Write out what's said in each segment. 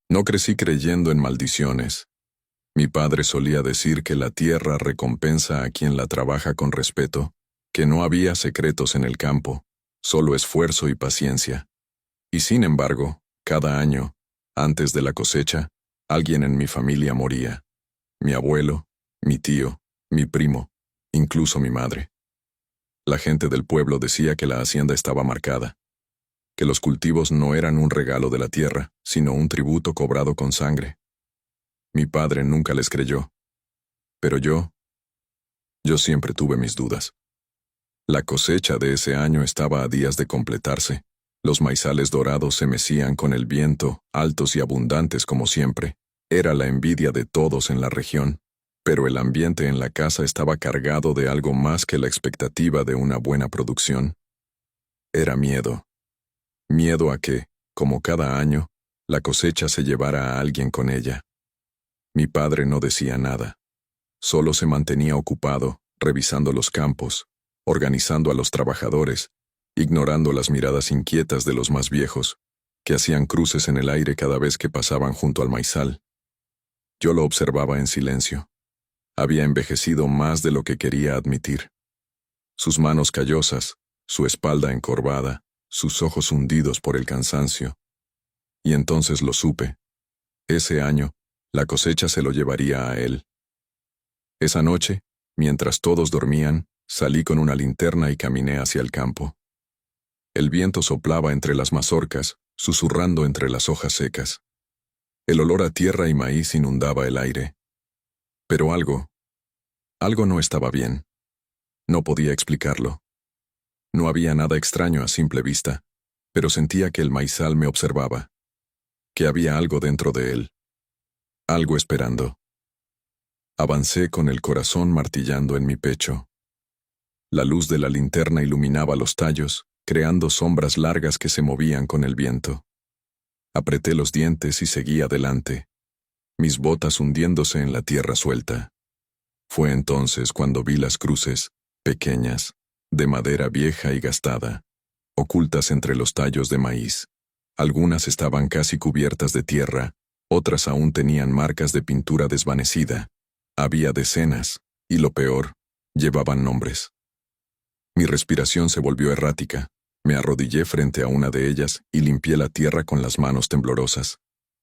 No crecí creyendo en maldiciones. Mi padre solía decir que la tierra recompensa a quien la trabaja con respeto, que no había secretos en el campo, solo esfuerzo y paciencia. Y sin embargo, cada año, antes de la cosecha, alguien en mi familia moría. Mi abuelo, mi tío, mi primo, incluso mi madre. La gente del pueblo decía que la hacienda estaba marcada, que los cultivos no eran un regalo de la tierra, sino un tributo cobrado con sangre. Mi padre nunca les creyó. Pero yo siempre tuve mis dudas. La cosecha de ese año estaba a días de completarse. Los maizales dorados se mecían con el viento, altos y abundantes como siempre. Era la envidia de todos en la región, pero el ambiente en la casa estaba cargado de algo más que la expectativa de una buena producción. Era miedo. Miedo a que, como cada año, la cosecha se llevara a alguien con ella. Mi padre no decía nada. Solo se mantenía ocupado, revisando los campos, organizando a los trabajadores, ignorando las miradas inquietas de los más viejos, que hacían cruces en el aire cada vez que pasaban junto al maizal. Yo lo observaba en silencio. Había envejecido más de lo que quería admitir. Sus manos callosas, su espalda encorvada, sus ojos hundidos por el cansancio. Y entonces lo supe. Ese año, la cosecha se lo llevaría a él. Esa noche, mientras todos dormían, salí con una linterna y caminé hacia el campo. El viento soplaba entre las mazorcas, susurrando entre las hojas secas. El olor a tierra y maíz inundaba el aire. Pero algo no estaba bien. No podía explicarlo. No había nada extraño a simple vista, pero sentía que el maizal me observaba, que había algo dentro de él, algo esperando. Avancé con el corazón martillando en mi pecho. La luz de la linterna iluminaba los tallos, creando sombras largas que se movían con el viento. Apreté los dientes y seguí adelante, mis botas hundiéndose en la tierra suelta. Fue entonces cuando vi las cruces, pequeñas, de madera vieja y gastada, ocultas entre los tallos de maíz. Algunas estaban casi cubiertas de tierra, otras aún tenían marcas de pintura desvanecida. Había decenas, y lo peor, llevaban nombres. Mi respiración se volvió errática. Me arrodillé frente a una de ellas y limpié la tierra con las manos temblorosas.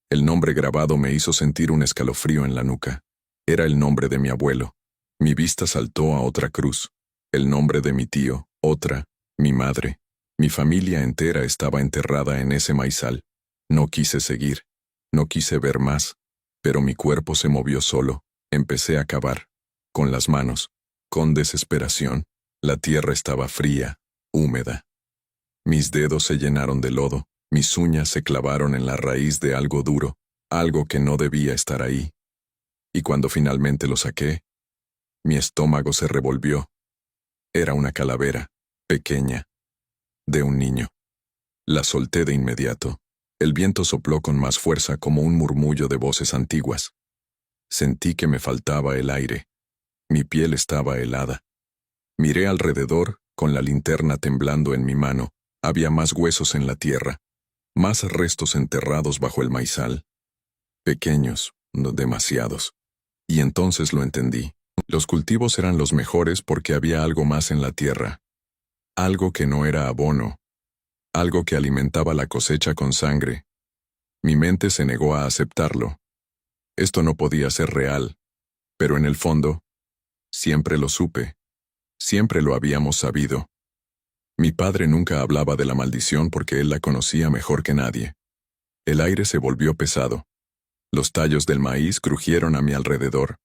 El nombre grabado me hizo sentir un escalofrío en la nuca. Era el nombre de mi abuelo. Mi vista saltó a otra cruz. El nombre de mi tío, otra, mi madre. Mi familia entera estaba enterrada en ese maizal. No quise seguir. No quise ver más. Pero mi cuerpo se movió solo. Empecé a cavar. Con las manos. Con desesperación. La tierra estaba fría, húmeda. Mis dedos se llenaron de lodo, mis uñas se clavaron en la raíz de algo duro, algo que no debía estar ahí. Y cuando finalmente lo saqué, mi estómago se revolvió. Era una calavera, pequeña, de un niño. La solté de inmediato. El viento sopló con más fuerza como un murmullo de voces antiguas. Sentí que me faltaba el aire. Mi piel estaba helada. Miré alrededor, con la linterna temblando en mi mano. Había más huesos en la tierra, más restos enterrados bajo el maizal. Pequeños, no demasiados. Y entonces lo entendí. Los cultivos eran los mejores porque había algo más en la tierra. Algo que no era abono. Algo que alimentaba la cosecha con sangre. Mi mente se negó a aceptarlo. Esto no podía ser real. Pero en el fondo, siempre lo supe. Siempre lo habíamos sabido. Mi padre nunca hablaba de la maldición porque él la conocía mejor que nadie. El aire se volvió pesado. Los tallos del maíz crujieron a mi alrededor.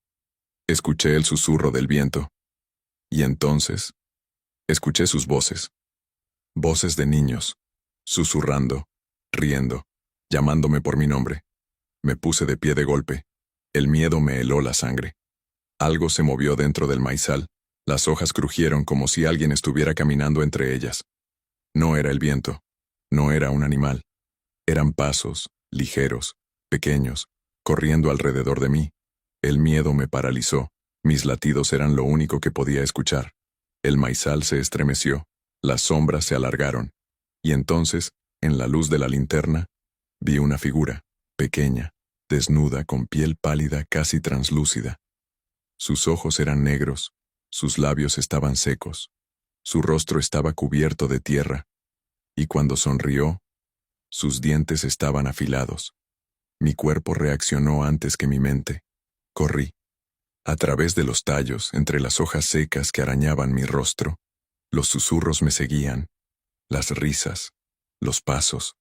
Escuché el susurro del viento. Y entonces, escuché sus voces. Voces de niños, susurrando, riendo, llamándome por mi nombre. Me puse de pie de golpe. El miedo me heló la sangre. Algo se movió dentro del maizal. Las hojas crujieron como si alguien estuviera caminando entre ellas. No era el viento. No era un animal. Eran pasos, ligeros, pequeños, corriendo alrededor de mí. El miedo me paralizó. Mis latidos eran lo único que podía escuchar. El maizal se estremeció. Las sombras se alargaron. Y entonces, En la luz de la linterna, vi una figura, pequeña, desnuda, con piel pálida, casi translúcida. Sus ojos eran negros, sus labios estaban secos, su rostro estaba cubierto de tierra, y cuando sonrió, sus dientes estaban afilados. Mi cuerpo reaccionó antes que mi mente. Corrí. A través de los tallos, entre las hojas secas que arañaban mi rostro, los susurros me seguían, las risas, los pasos.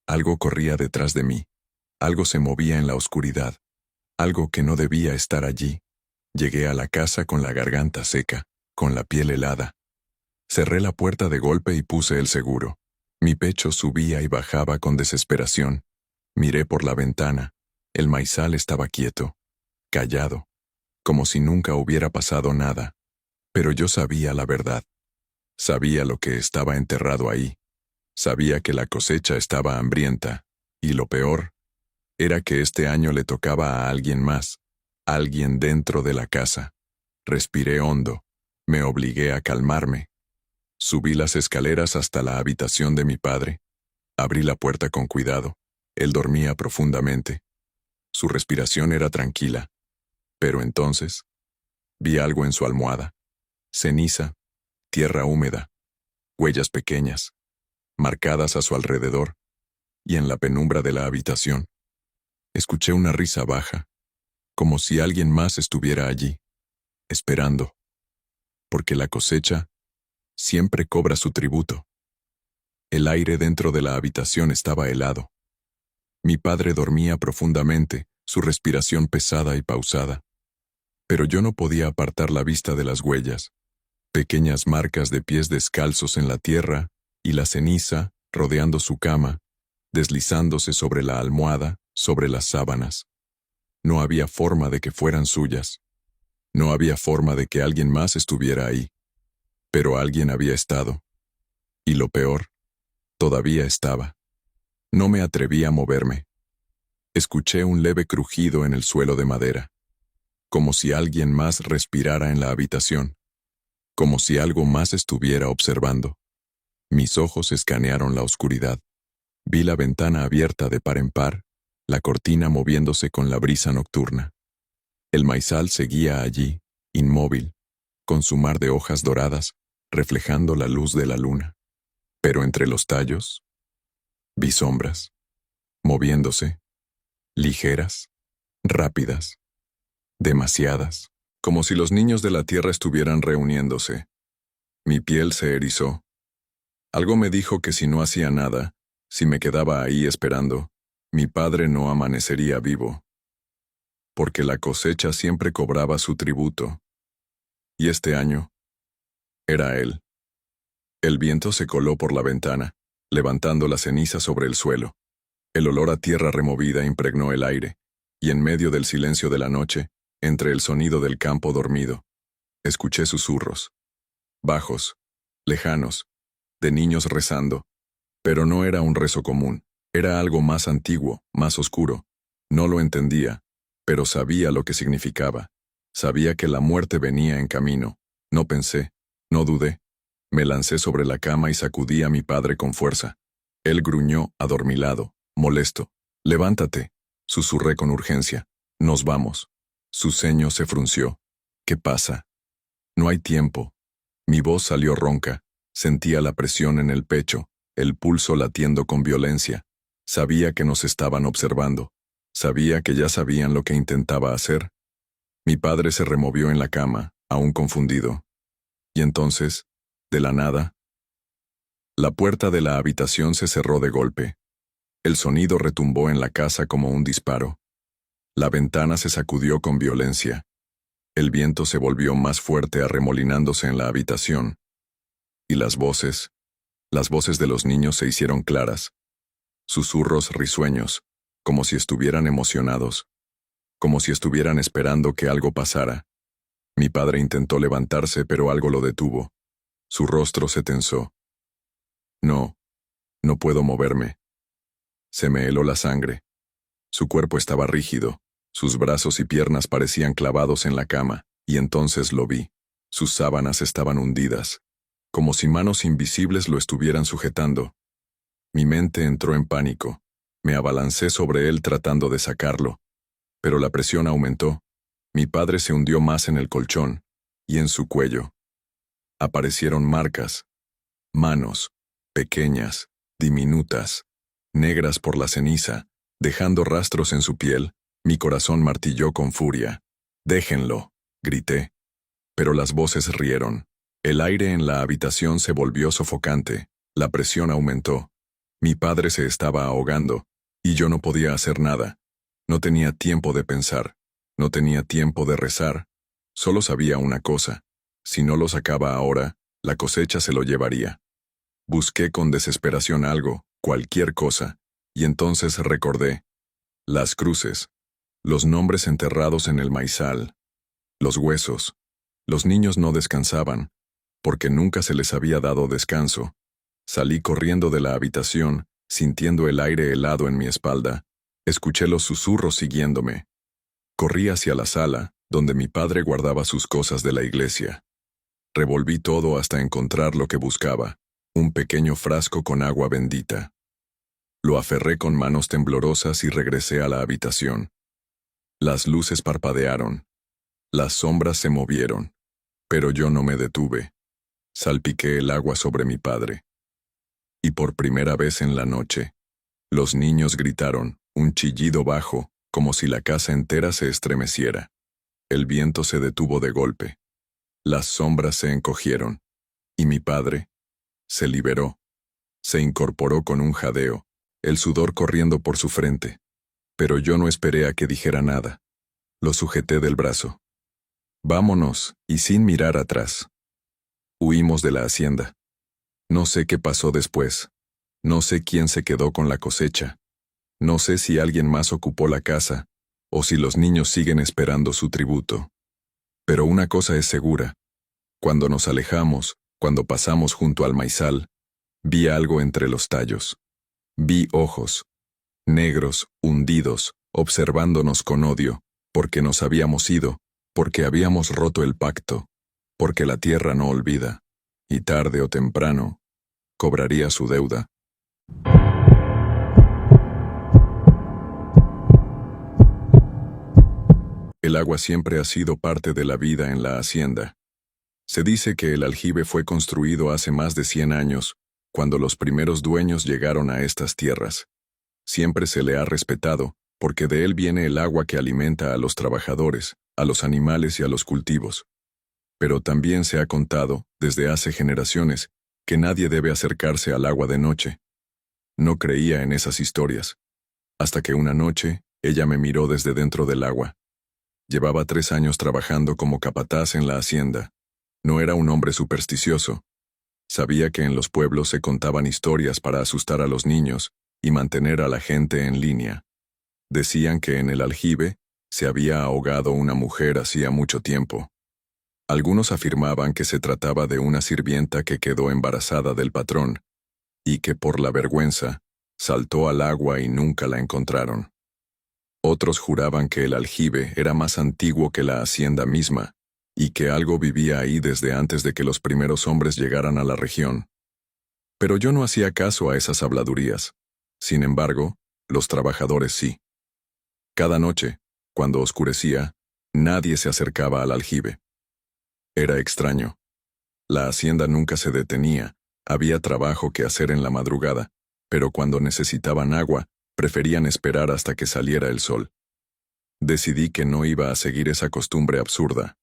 Algo corría detrás de mí, algo se movía en la oscuridad, algo que no debía estar allí. Llegué a la casa con la garganta seca, con la piel helada. Cerré la puerta de golpe y puse el seguro. Mi pecho subía y bajaba con desesperación. Miré por la ventana. El maizal estaba quieto, callado, como si nunca hubiera pasado nada. Pero yo sabía la verdad. Sabía lo que estaba enterrado ahí. Sabía que la cosecha estaba hambrienta. Y lo peor era que este año le tocaba a alguien más, alguien dentro de la casa. Respiré hondo. Me obligué a calmarme. Subí las escaleras hasta la habitación de mi padre. Abrí la puerta con cuidado. Él dormía profundamente. Su respiración era tranquila. Pero entonces, vi algo en su almohada. Ceniza, tierra húmeda, huellas pequeñas, marcadas a su alrededor, y en la penumbra de la habitación. Escuché una risa baja, como si alguien más estuviera allí, esperando. Porque la cosecha siempre cobra su tributo. El aire dentro de la habitación estaba helado. Mi padre dormía profundamente, su respiración pesada y pausada. Pero yo no podía apartar la vista de las huellas, pequeñas marcas de pies descalzos en la tierra, y la ceniza, rodeando su cama, deslizándose sobre la almohada, sobre las sábanas. No había forma de que fueran suyas. No había forma de que alguien más estuviera ahí. Pero alguien había estado. Y lo peor, todavía estaba. No me atreví a moverme. Escuché un leve crujido en el suelo de madera. Como si alguien más respirara en la habitación. Como si algo más estuviera observando. Mis ojos escanearon la oscuridad. Vi la ventana abierta de par en par, la cortina moviéndose con la brisa nocturna. El maizal seguía allí, inmóvil, con su mar de hojas doradas, reflejando la luz de la luna. Pero entre los tallos, vi sombras, moviéndose, ligeras, rápidas, demasiadas, como si los niños de la tierra estuvieran reuniéndose. Mi piel se erizó. Algo me dijo que si no hacía nada, si me quedaba ahí esperando, mi padre no amanecería vivo. Porque la cosecha siempre cobraba su tributo. Y este año, era él. El viento se coló por la ventana, levantando la ceniza sobre el suelo. El olor a tierra removida impregnó el aire, y en medio del silencio de la noche, entre el sonido del campo dormido, escuché susurros, bajos, lejanos, de niños rezando. Pero no era un rezo común, era algo más antiguo, más oscuro. No lo entendía, pero sabía lo que significaba. Sabía que la muerte venía en camino. No pensé, no dudé. Me lancé sobre la cama y sacudí a mi padre con fuerza. Él gruñó, adormilado, molesto. «Levántate», susurré con urgencia. «Nos vamos». Su ceño se frunció. «¿Qué pasa?» «No hay tiempo». Mi voz salió ronca. Sentía la presión en el pecho, el pulso latiendo con violencia. Sabía que nos estaban observando. Sabía que ya sabían lo que intentaba hacer. Mi padre se removió en la cama, aún confundido. Y entonces, de la nada, la puerta de la habitación se cerró de golpe. El sonido retumbó en la casa como un disparo. La ventana se sacudió con violencia. El viento se volvió más fuerte arremolinándose en la habitación. Y las voces de los niños se hicieron claras. Susurros risueños, como si estuvieran emocionados, como si estuvieran esperando que algo pasara. Mi padre intentó levantarse, pero algo lo detuvo. Su rostro se tensó. No, no puedo moverme. Se me heló la sangre. Su cuerpo estaba rígido, sus brazos y piernas parecían clavados en la cama, y entonces lo vi. Sus sábanas estaban hundidas, como si manos invisibles lo estuvieran sujetando. Mi mente entró en pánico. Me abalancé sobre él tratando de sacarlo, pero la presión aumentó. Mi padre se hundió más en el colchón, y en su cuello aparecieron marcas, manos, pequeñas, diminutas, negras por la ceniza, dejando rastros en su piel. Mi corazón martilló con furia. «Déjenlo», grité. Pero las voces rieron. El aire en la habitación se volvió sofocante. La presión aumentó. Mi padre se estaba ahogando, y yo no podía hacer nada. No tenía tiempo de pensar. No tenía tiempo de rezar. Solo sabía una cosa. Si no lo sacaba ahora, la cosecha se lo llevaría. Busqué con desesperación algo, cualquier cosa, y entonces recordé. Las cruces. Los nombres enterrados en el maizal. Los huesos. Los niños no descansaban, porque nunca se les había dado descanso. Salí corriendo de la habitación, sintiendo el aire helado en mi espalda. Escuché los susurros siguiéndome. Corrí hacia la sala, donde mi padre guardaba sus cosas de la iglesia. Revolví todo hasta encontrar lo que buscaba, un pequeño frasco con agua bendita. Lo aferré con manos temblorosas y regresé a la habitación. Las luces parpadearon. Las sombras se movieron. Pero yo no me detuve. Salpiqué el agua sobre mi padre. Y por primera vez en la noche, los niños gritaron, un chillido bajo, como si la casa entera se estremeciera. El viento se detuvo de golpe. Las sombras se encogieron. Y mi padre se liberó. Se incorporó con un jadeo, el sudor corriendo por su frente. Pero yo no esperé a que dijera nada. Lo sujeté del brazo. «Vámonos», y sin mirar atrás. Huimos de la hacienda. No sé qué pasó después. No sé quién se quedó con la cosecha. No sé si alguien más ocupó la casa, o si los niños siguen esperando su tributo. Pero una cosa es segura. Cuando nos alejamos, cuando pasamos junto al maizal, vi algo entre los tallos. Vi ojos, negros, hundidos, observándonos con odio, porque nos habíamos ido, porque habíamos roto el pacto, porque la tierra no olvida, y tarde o temprano, cobraría su deuda. El agua siempre ha sido parte de la vida en la hacienda. Se dice que el aljibe fue construido hace más de 100 años, cuando los primeros dueños llegaron a estas tierras. Siempre se le ha respetado, porque de él viene el agua que alimenta a los trabajadores, a los animales y a los cultivos. Pero también se ha contado, desde hace generaciones, que nadie debe acercarse al agua de noche. No creía en esas historias. Hasta que una noche, ella me miró desde dentro del agua. Llevaba 3 años trabajando como capataz en la hacienda. No era un hombre supersticioso. Sabía que en los pueblos se contaban historias para asustar a los niños y mantener a la gente en línea. Decían que en el aljibe se había ahogado una mujer hacía mucho tiempo. Algunos afirmaban que se trataba de una sirvienta que quedó embarazada del patrón, y que por la vergüenza saltó al agua y nunca la encontraron. Otros juraban que el aljibe era más antiguo que la hacienda misma, y que algo vivía ahí desde antes de que los primeros hombres llegaran a la región. Pero yo no hacía caso a esas habladurías. Sin embargo, los trabajadores sí. Cada noche, cuando oscurecía, nadie se acercaba al aljibe. Era extraño. La hacienda nunca se detenía, había trabajo que hacer en la madrugada, pero cuando necesitaban agua, preferían esperar hasta que saliera el sol. Decidí que no iba a seguir esa costumbre absurda.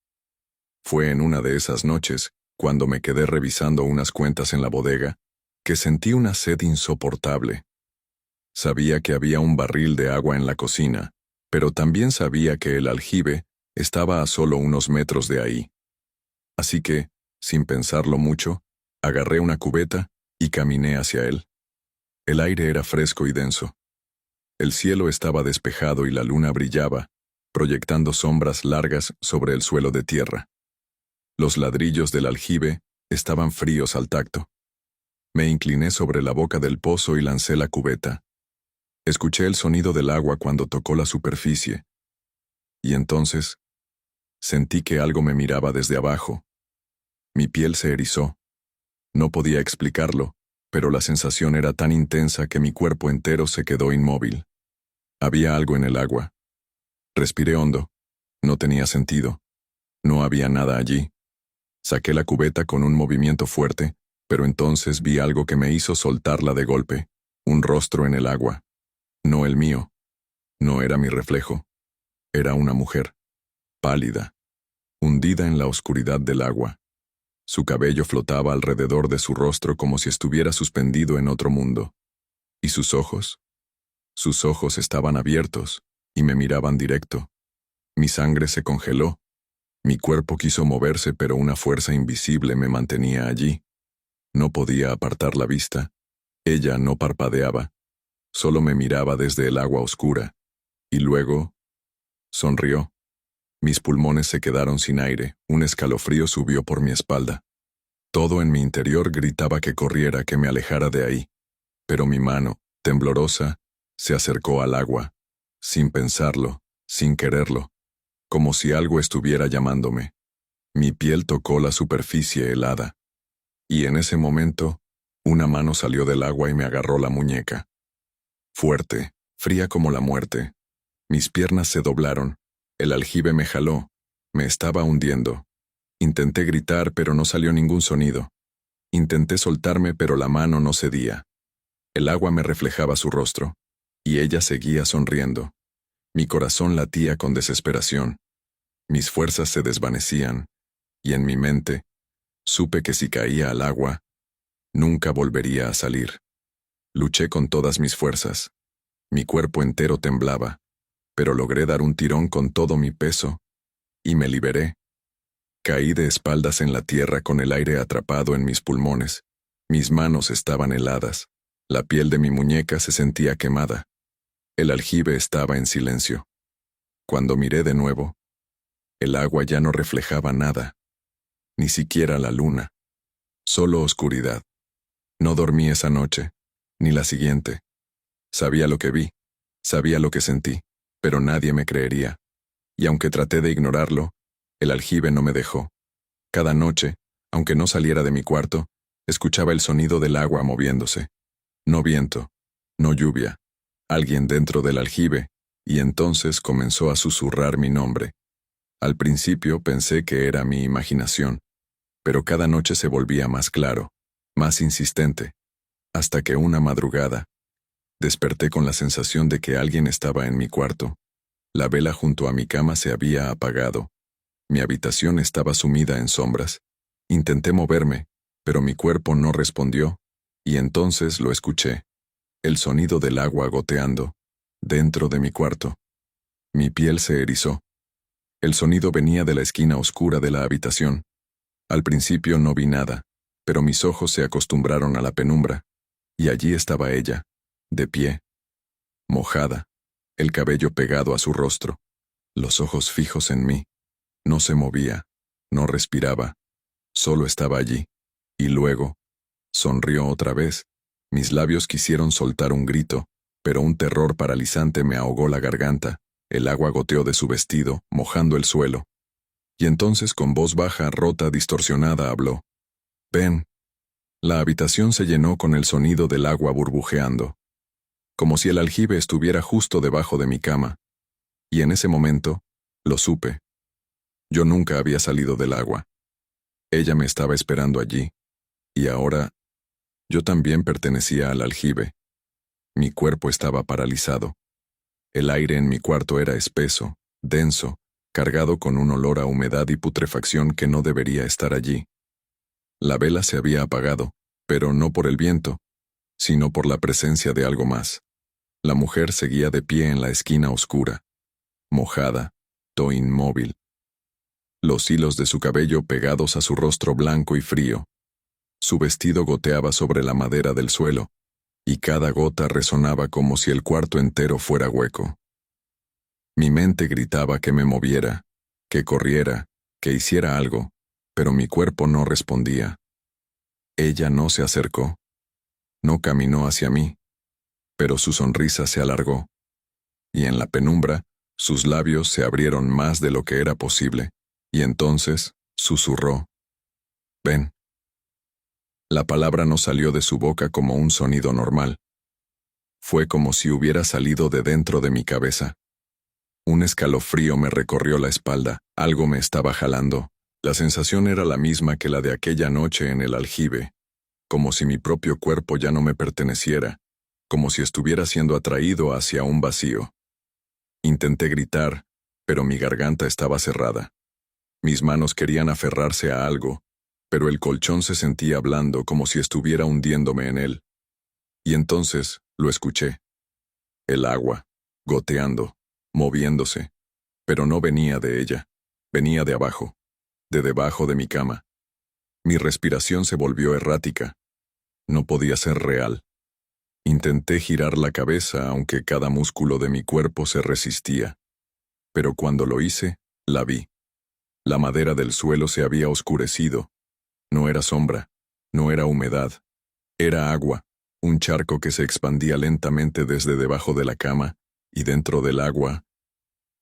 Fue en una de esas noches, cuando me quedé revisando unas cuentas en la bodega, que sentí una sed insoportable. Sabía que había un barril de agua en la cocina, pero también sabía que el aljibe estaba a solo unos metros de ahí. Así que, sin pensarlo mucho, agarré una cubeta y caminé hacia él. El aire era fresco y denso. El cielo estaba despejado y la luna brillaba, proyectando sombras largas sobre el suelo de tierra. Los ladrillos del aljibe estaban fríos al tacto. Me incliné sobre la boca del pozo y lancé la cubeta. Escuché el sonido del agua cuando tocó la superficie. Y entonces, sentí que algo me miraba desde abajo. Mi piel se erizó. No podía explicarlo, pero la sensación era tan intensa que mi cuerpo entero se quedó inmóvil. Había algo en el agua. Respiré hondo. No tenía sentido. No había nada allí. Saqué la cubeta con un movimiento fuerte, pero entonces vi algo que me hizo soltarla de golpe. Un rostro en el agua. No el mío. No era mi reflejo. Era una mujer. Pálida. Hundida en la oscuridad del agua. Su cabello flotaba alrededor de su rostro como si estuviera suspendido en otro mundo. ¿Y sus ojos? Sus ojos estaban abiertos y me miraban directo. Mi sangre se congeló. Mi cuerpo quiso moverse, pero una fuerza invisible me mantenía allí. No podía apartar la vista. Ella no parpadeaba. Solo me miraba desde el agua oscura. Y luego sonrió. Mis pulmones se quedaron sin aire, un escalofrío subió por mi espalda. Todo en mi interior gritaba que corriera, que me alejara de ahí. Pero mi mano, temblorosa, se acercó al agua, sin pensarlo, sin quererlo, como si algo estuviera llamándome. Mi piel tocó la superficie helada. Y en ese momento, una mano salió del agua y me agarró la muñeca. Fuerte, fría como la muerte. Mis piernas se doblaron. El aljibe me jaló. Me estaba hundiendo. Intenté gritar, pero no salió ningún sonido. Intenté soltarme, pero la mano no cedía. El agua me reflejaba su rostro, y ella seguía sonriendo. Mi corazón latía con desesperación. Mis fuerzas se desvanecían, y en mi mente, supe que si caía al agua, nunca volvería a salir. Luché con todas mis fuerzas. Mi cuerpo entero temblaba, pero logré dar un tirón con todo mi peso, y me liberé. Caí de espaldas en la tierra con el aire atrapado en mis pulmones. Mis manos estaban heladas. La piel de mi muñeca se sentía quemada. El aljibe estaba en silencio. Cuando miré de nuevo, el agua ya no reflejaba nada, ni siquiera la luna. Solo oscuridad. No dormí esa noche, ni la siguiente. Sabía lo que vi, sabía lo que sentí, pero nadie me creería. Y aunque traté de ignorarlo, el aljibe no me dejó. Cada noche, aunque no saliera de mi cuarto, escuchaba el sonido del agua moviéndose. No viento, no lluvia, alguien dentro del aljibe, y entonces comenzó a susurrar mi nombre. Al principio pensé que era mi imaginación, pero cada noche se volvía más claro, más insistente, hasta que una madrugada, desperté con la sensación de que alguien estaba en mi cuarto. La vela junto a mi cama se había apagado. Mi habitación estaba sumida en sombras. Intenté moverme, pero mi cuerpo no respondió, y entonces lo escuché. El sonido del agua goteando, dentro de mi cuarto. Mi piel se erizó. El sonido venía de la esquina oscura de la habitación. Al principio no vi nada, pero mis ojos se acostumbraron a la penumbra, y allí estaba ella, de pie, mojada, el cabello pegado a su rostro, los ojos fijos en mí. No se movía, no respiraba, solo estaba allí. Y luego, sonrió otra vez. Mis labios quisieron soltar un grito, pero un terror paralizante me ahogó la garganta. El agua goteó de su vestido, mojando el suelo. Y entonces con voz baja, rota, distorsionada, habló. «Ven». La habitación se llenó con el sonido del agua burbujeando, como si el aljibe estuviera justo debajo de mi cama. Y en ese momento, lo supe. Yo nunca había salido del agua. Ella me estaba esperando allí. Y ahora, yo también pertenecía al aljibe. Mi cuerpo estaba paralizado. El aire en mi cuarto era espeso, denso, cargado con un olor a humedad y putrefacción que no debería estar allí. La vela se había apagado, pero no por el viento, sino por la presencia de algo más. La mujer seguía de pie en la esquina oscura, mojada, inmóvil. Los hilos de su cabello pegados a su rostro blanco y frío. Su vestido goteaba sobre la madera del suelo, y cada gota resonaba como si el cuarto entero fuera hueco. Mi mente gritaba que me moviera, que corriera, que hiciera algo, pero mi cuerpo no respondía. Ella no se acercó, no caminó hacia mí, pero su sonrisa se alargó, y en la penumbra, sus labios se abrieron más de lo que era posible, y entonces susurró. «Ven». La palabra no salió de su boca como un sonido normal. Fue como si hubiera salido de dentro de mi cabeza. Un escalofrío me recorrió la espalda, algo me estaba jalando. La sensación era la misma que la de aquella noche en el aljibe, como si mi propio cuerpo ya no me perteneciera, como si estuviera siendo atraído hacia un vacío. Intenté gritar, pero mi garganta estaba cerrada. Mis manos querían aferrarse a algo, pero el colchón se sentía blando como si estuviera hundiéndome en él. Y entonces lo escuché. El agua, goteando, moviéndose, pero no venía de ella, venía de abajo, de debajo de mi cama. Mi respiración se volvió errática. No podía ser real. Intenté girar la cabeza aunque cada músculo de mi cuerpo se resistía. Pero cuando lo hice, la vi. La madera del suelo se había oscurecido. No era sombra, no era humedad. Era agua, un charco que se expandía lentamente desde debajo de la cama, y dentro del agua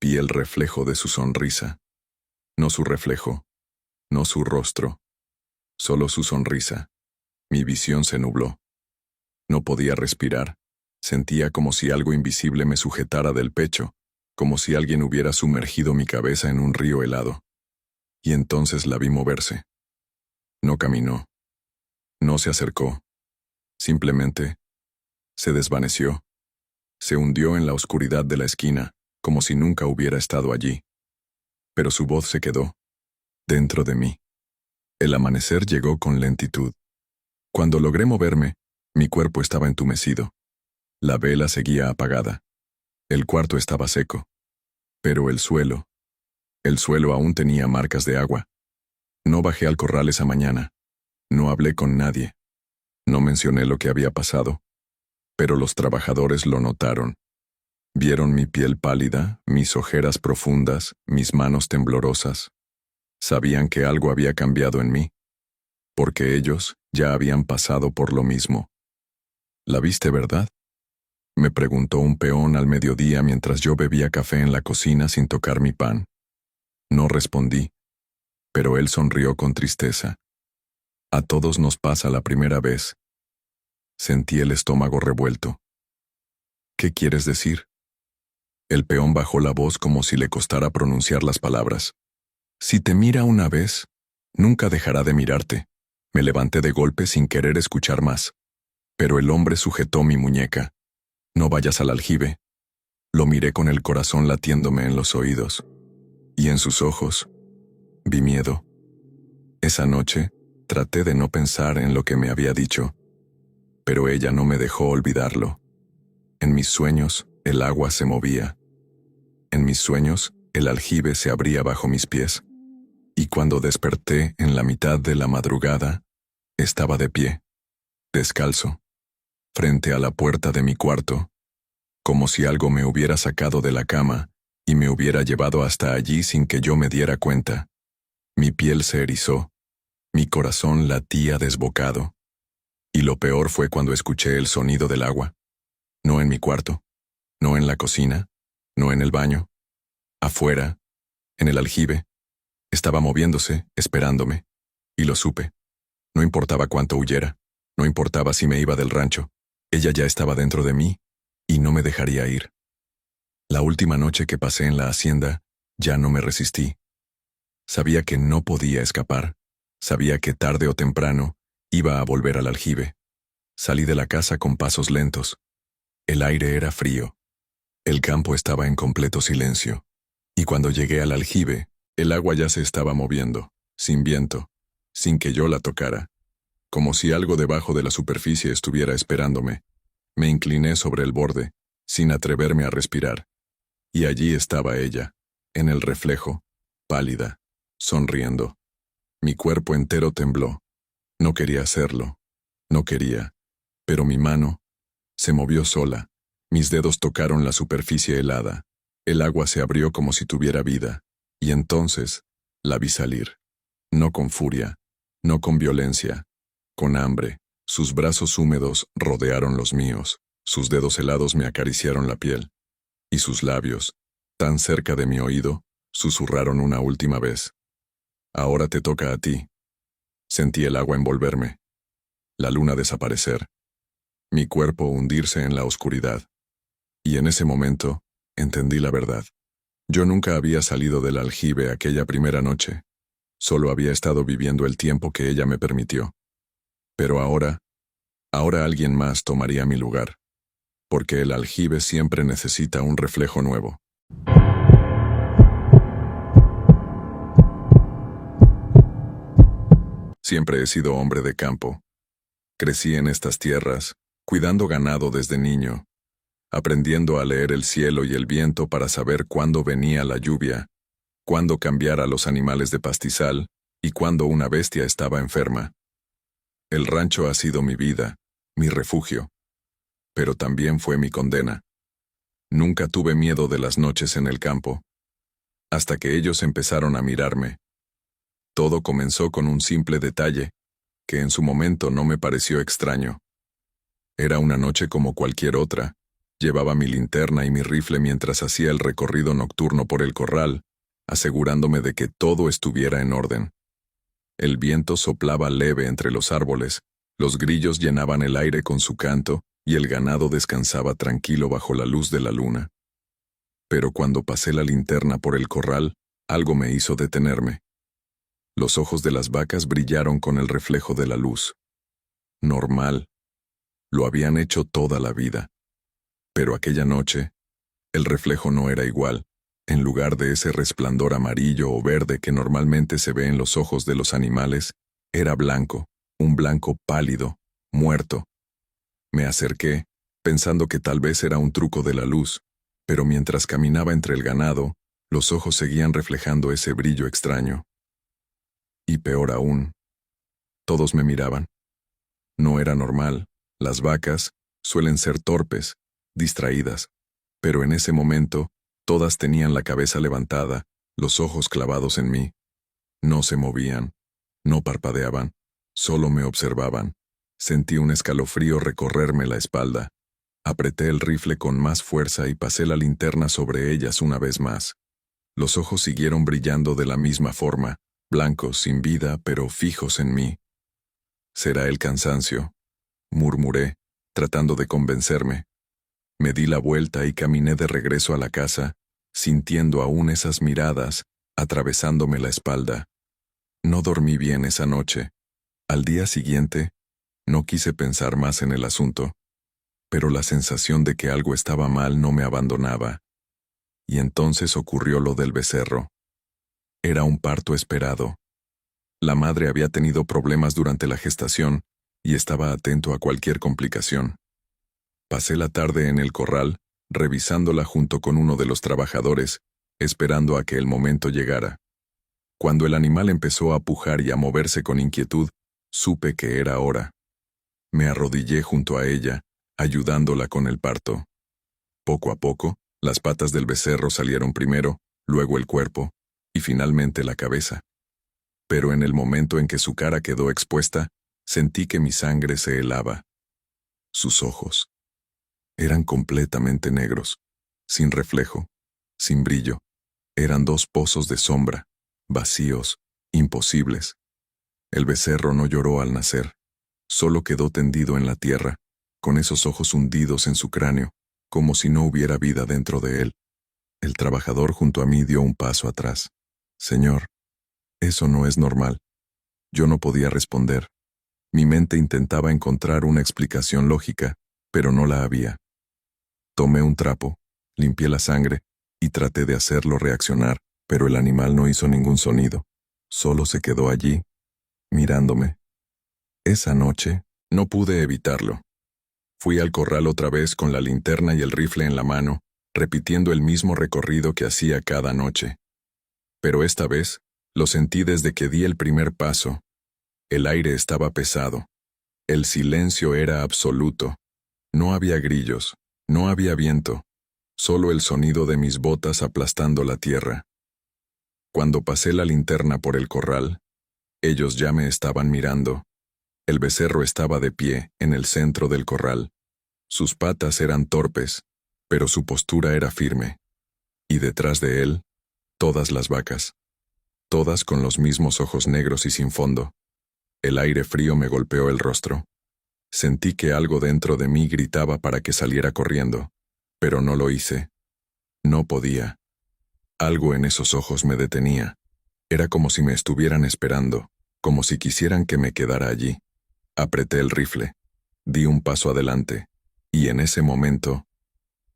vi el reflejo de su sonrisa. No su reflejo, no su rostro, solo su sonrisa. Mi visión se nubló. No podía respirar. Sentía como si algo invisible me sujetara del pecho, como si alguien hubiera sumergido mi cabeza en un río helado. Y entonces la vi moverse. No caminó. No se acercó. Simplemente se desvaneció. Se hundió en la oscuridad de la esquina, como si nunca hubiera estado allí. Pero su voz se quedó dentro de mí. El amanecer llegó con lentitud. Cuando logré moverme, mi cuerpo estaba entumecido. La vela seguía apagada. El cuarto estaba seco. Pero el suelo aún tenía marcas de agua. No bajé al corral esa mañana. No hablé con nadie. No mencioné lo que había pasado. Pero los trabajadores lo notaron. Vieron mi piel pálida, mis ojeras profundas, mis manos temblorosas. Sabían que algo había cambiado en mí, porque ellos ya habían pasado por lo mismo. ¿La viste, verdad?, me preguntó un peón al mediodía mientras yo bebía café en la cocina sin tocar mi pan. No respondí, pero él sonrió con tristeza. A todos nos pasa la primera vez. Sentí el estómago revuelto. ¿Qué quieres decir? El peón bajó la voz como si le costara pronunciar las palabras. Si te mira una vez, nunca dejará de mirarte. Me levanté de golpe sin querer escuchar más. Pero el hombre sujetó mi muñeca. No vayas al aljibe. Lo miré con el corazón latiéndome en los oídos. Y en sus ojos vi miedo. Esa noche traté de no pensar en lo que me había dicho, pero ella no me dejó olvidarlo. En mis sueños, el agua se movía. En mis sueños, el aljibe se abría bajo mis pies. Y cuando desperté en la mitad de la madrugada, estaba de pie, descalzo, frente a la puerta de mi cuarto, como si algo me hubiera sacado de la cama y me hubiera llevado hasta allí sin que yo me diera cuenta. Mi piel se erizó, mi corazón latía desbocado. Y lo peor fue cuando escuché el sonido del agua. No en mi cuarto, no en la cocina, no en el baño. Afuera, en el aljibe, estaba moviéndose, esperándome. Y lo supe. No importaba cuánto huyera, no importaba si me iba del rancho. Ella ya estaba dentro de mí y no me dejaría ir. La última noche que pasé en la hacienda, ya no me resistí. Sabía que no podía escapar. Sabía que tarde o temprano iba a volver al aljibe. Salí de la casa con pasos lentos. El aire era frío. El campo estaba en completo silencio. Y cuando llegué al aljibe, el agua ya se estaba moviendo, sin viento, sin que yo la tocara, como si algo debajo de la superficie estuviera esperándome. Me incliné sobre el borde, sin atreverme a respirar. Y allí estaba ella, en el reflejo, pálida, sonriendo. Mi cuerpo entero tembló. No quería hacerlo. No quería. Pero mi mano se movió sola. Mis dedos tocaron la superficie helada. El agua se abrió como si tuviera vida. Y entonces la vi salir. No con furia, no con violencia, con hambre. Sus brazos húmedos rodearon los míos. Sus dedos helados me acariciaron la piel. Y sus labios, tan cerca de mi oído, susurraron una última vez. Ahora te toca a ti. Sentí el agua envolverme. la luna desaparecer, mi cuerpo hundirse en la oscuridad. Y en ese momento, entendí la verdad. Yo nunca había salido del aljibe aquella primera noche. Solo había estado viviendo el tiempo que ella me permitió. Pero ahora alguien más tomaría mi lugar. Porque el aljibe siempre necesita un reflejo nuevo. Siempre he sido hombre de campo. Crecí en estas tierras, cuidando ganado desde niño, aprendiendo a leer el cielo y el viento para saber cuándo venía la lluvia, cuándo cambiar a los animales de pastizal y cuándo una bestia estaba enferma. El rancho ha sido mi vida, mi refugio, pero también fue mi condena. Nunca tuve miedo de las noches en el campo, hasta que ellos empezaron a mirarme. Todo comenzó con un simple detalle, que en su momento no me pareció extraño. Era una noche como cualquier otra. Llevaba mi linterna y mi rifle mientras hacía el recorrido nocturno por el corral, asegurándome de que todo estuviera en orden. El viento soplaba leve entre los árboles, los grillos llenaban el aire con su canto y el ganado descansaba tranquilo bajo la luz de la luna. Pero cuando pasé la linterna por el corral, algo me hizo detenerme. Los ojos de las vacas brillaron con el reflejo de la luz. Normal. Lo habían hecho toda la vida. Pero aquella noche, el reflejo no era igual. En lugar de ese resplandor amarillo o verde que normalmente se ve en los ojos de los animales, era blanco, un blanco pálido, muerto. Me acerqué, pensando que tal vez era un truco de la luz, pero mientras caminaba entre el ganado, los ojos seguían reflejando ese brillo extraño. Y peor aún, todos me miraban. No era normal, las vacas suelen ser torpes, distraídas, pero en ese momento, todas tenían la cabeza levantada, los ojos clavados en mí. No se movían, no parpadeaban, solo me observaban. Sentí un escalofrío recorrerme la espalda. Apreté el rifle con más fuerza y pasé la linterna sobre ellas una vez más. Los ojos siguieron brillando de la misma forma, blancos, sin vida, pero fijos en mí. «Será el cansancio», murmuré, tratando de convencerme. Me di la vuelta y caminé de regreso a la casa, sintiendo aún esas miradas, atravesándome la espalda. No dormí bien esa noche. Al día siguiente, no quise pensar más en el asunto, pero la sensación de que algo estaba mal no me abandonaba. Y entonces ocurrió lo del becerro. Era un parto esperado. La madre había tenido problemas durante la gestación y estaba atento a cualquier complicación. Pasé la tarde en el corral, revisándola junto con uno de los trabajadores, esperando a que el momento llegara. Cuando el animal empezó a pujar y a moverse con inquietud, supe que era hora. Me arrodillé junto a ella, ayudándola con el parto. Poco a poco, las patas del becerro salieron primero, luego el cuerpo, y finalmente la cabeza. Pero en el momento en que su cara quedó expuesta, sentí que mi sangre se helaba. Sus ojos eran completamente negros, sin reflejo, sin brillo. Eran dos pozos de sombra, vacíos, imposibles. El becerro no lloró al nacer, solo quedó tendido en la tierra, con esos ojos hundidos en su cráneo, como si no hubiera vida dentro de él. El trabajador junto a mí dio un paso atrás. «Señor, eso no es normal». Yo no podía responder. Mi mente intentaba encontrar una explicación lógica, pero no la había. Tomé un trapo, limpié la sangre y traté de hacerlo reaccionar, pero el animal no hizo ningún sonido. Solo se quedó allí, mirándome. Esa noche, no pude evitarlo. Fui al corral otra vez con la linterna y el rifle en la mano, repitiendo el mismo recorrido que hacía cada noche. Pero esta vez, lo sentí desde que di el primer paso. El aire estaba pesado. El silencio era absoluto. No había grillos, no había viento, solo el sonido de mis botas aplastando la tierra. Cuando pasé la linterna por el corral, ellos ya me estaban mirando. El becerro estaba de pie, en el centro del corral. Sus patas eran torpes, pero su postura era firme. Y detrás de él, todas las vacas. Todas con los mismos ojos negros y sin fondo. El aire frío me golpeó el rostro. Sentí que algo dentro de mí gritaba para que saliera corriendo, pero no lo hice. No podía. Algo en esos ojos me detenía. Era como si me estuvieran esperando, como si quisieran que me quedara allí. Apreté el rifle. Di un paso adelante. Y en ese momento,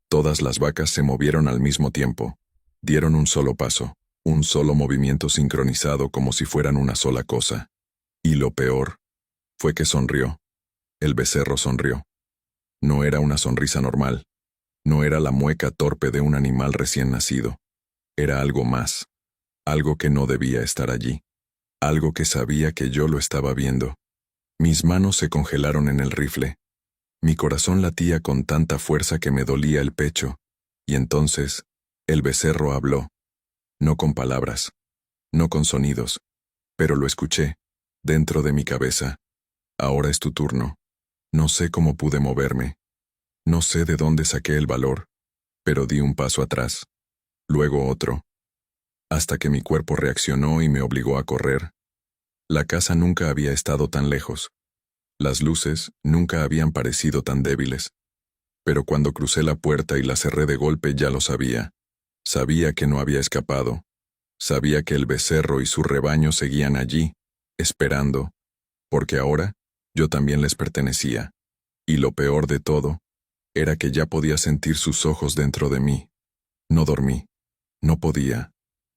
todas las vacas se movieron al mismo tiempo. Dieron un solo paso, un solo movimiento sincronizado como si fueran una sola cosa. Y lo peor fue que sonrió. El becerro sonrió. No era una sonrisa normal. No era la mueca torpe de un animal recién nacido. Era algo más. Algo que no debía estar allí. Algo que sabía que yo lo estaba viendo. Mis manos se congelaron en el rifle. Mi corazón latía con tanta fuerza que me dolía el pecho. Y entonces, el becerro habló. No con palabras. No con sonidos. Pero lo escuché, dentro de mi cabeza. Ahora es tu turno. No sé cómo pude moverme. No sé de dónde saqué el valor, pero di un paso atrás. Luego otro. Hasta que mi cuerpo reaccionó y me obligó a correr. La casa nunca había estado tan lejos. Las luces nunca habían parecido tan débiles. Pero cuando crucé la puerta y la cerré de golpe ya lo sabía. Sabía que no había escapado. Sabía que el becerro y su rebaño seguían allí, esperando, porque ahora yo también les pertenecía. Y lo peor de todo era que ya podía sentir sus ojos dentro de mí. No dormí. No podía.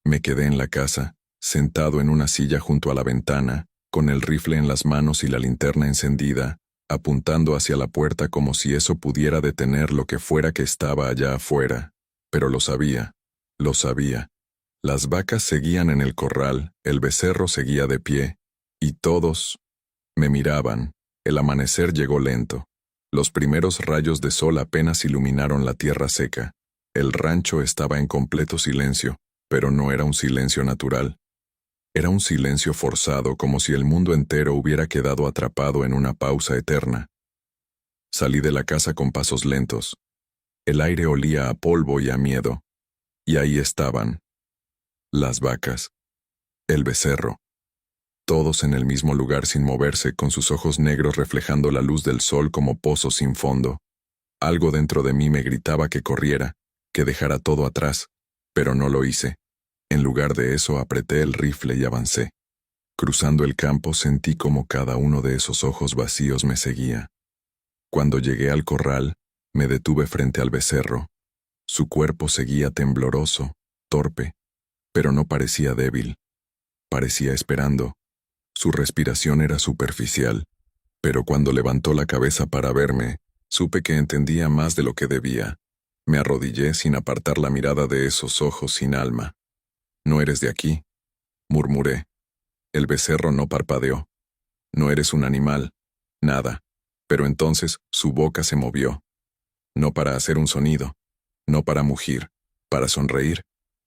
Me quedé en la casa, sentado en una silla junto a la ventana, con el rifle en las manos y la linterna encendida, apuntando hacia la puerta como si eso pudiera detener lo que fuera que estaba allá afuera. Pero lo sabía. Lo sabía. Las vacas seguían en el corral, el becerro seguía de pie, y todos me miraban. El amanecer llegó lento. Los primeros rayos de sol apenas iluminaron la tierra seca. El rancho estaba en completo silencio, pero no era un silencio natural. Era un silencio forzado, como si el mundo entero hubiera quedado atrapado en una pausa eterna. Salí de la casa con pasos lentos. El aire olía a polvo y a miedo. Y ahí estaban. Las vacas. El becerro. Todos en el mismo lugar sin moverse, con sus ojos negros reflejando la luz del sol como pozos sin fondo. Algo dentro de mí me gritaba que corriera, que dejara todo atrás, pero no lo hice. En lugar de eso apreté el rifle y avancé. Cruzando el campo sentí como cada uno de esos ojos vacíos me seguía. Cuando llegué al corral, me detuve frente al becerro. Su cuerpo seguía tembloroso, torpe, pero no parecía débil. Parecía esperando. Su respiración era superficial, pero cuando levantó la cabeza para verme, supe que entendía más de lo que debía. Me arrodillé sin apartar la mirada de esos ojos sin alma. «No eres de aquí», murmuré. El becerro no parpadeó. «No eres un animal». Nada. Pero entonces su boca se movió. No para hacer un sonido, no para mugir, para sonreír.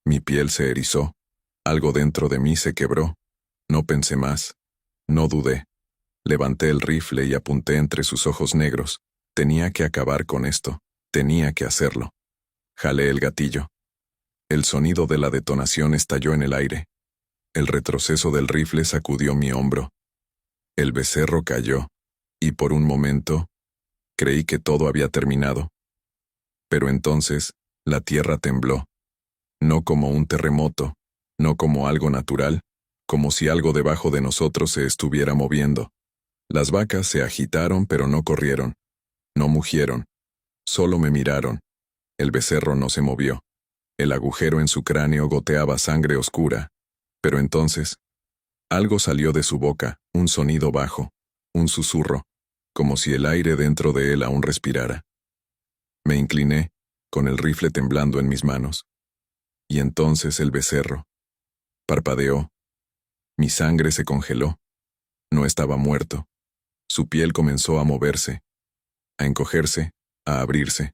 Mi piel se erizó. Algo dentro de mí se quebró. No pensé más. No dudé. Levanté el rifle y apunté entre sus ojos negros. Tenía que acabar con esto. Tenía que hacerlo. Jalé el gatillo. El sonido de la detonación estalló en el aire. El retroceso del rifle sacudió mi hombro. El becerro cayó, y por un momento, creí que todo había terminado. Pero entonces, la tierra tembló. No como un terremoto, no como algo natural, como si algo debajo de nosotros se estuviera moviendo. Las vacas se agitaron pero no corrieron, no mugieron, solo me miraron. El becerro no se movió. El agujero en su cráneo goteaba sangre oscura. Pero entonces, algo salió de su boca, un sonido bajo, un susurro, como si el aire dentro de él aún respirara. Me incliné, con el rifle temblando en mis manos. Y entonces el becerro parpadeó. Mi sangre se congeló. No estaba muerto. Su piel comenzó a moverse, a encogerse, a abrirse.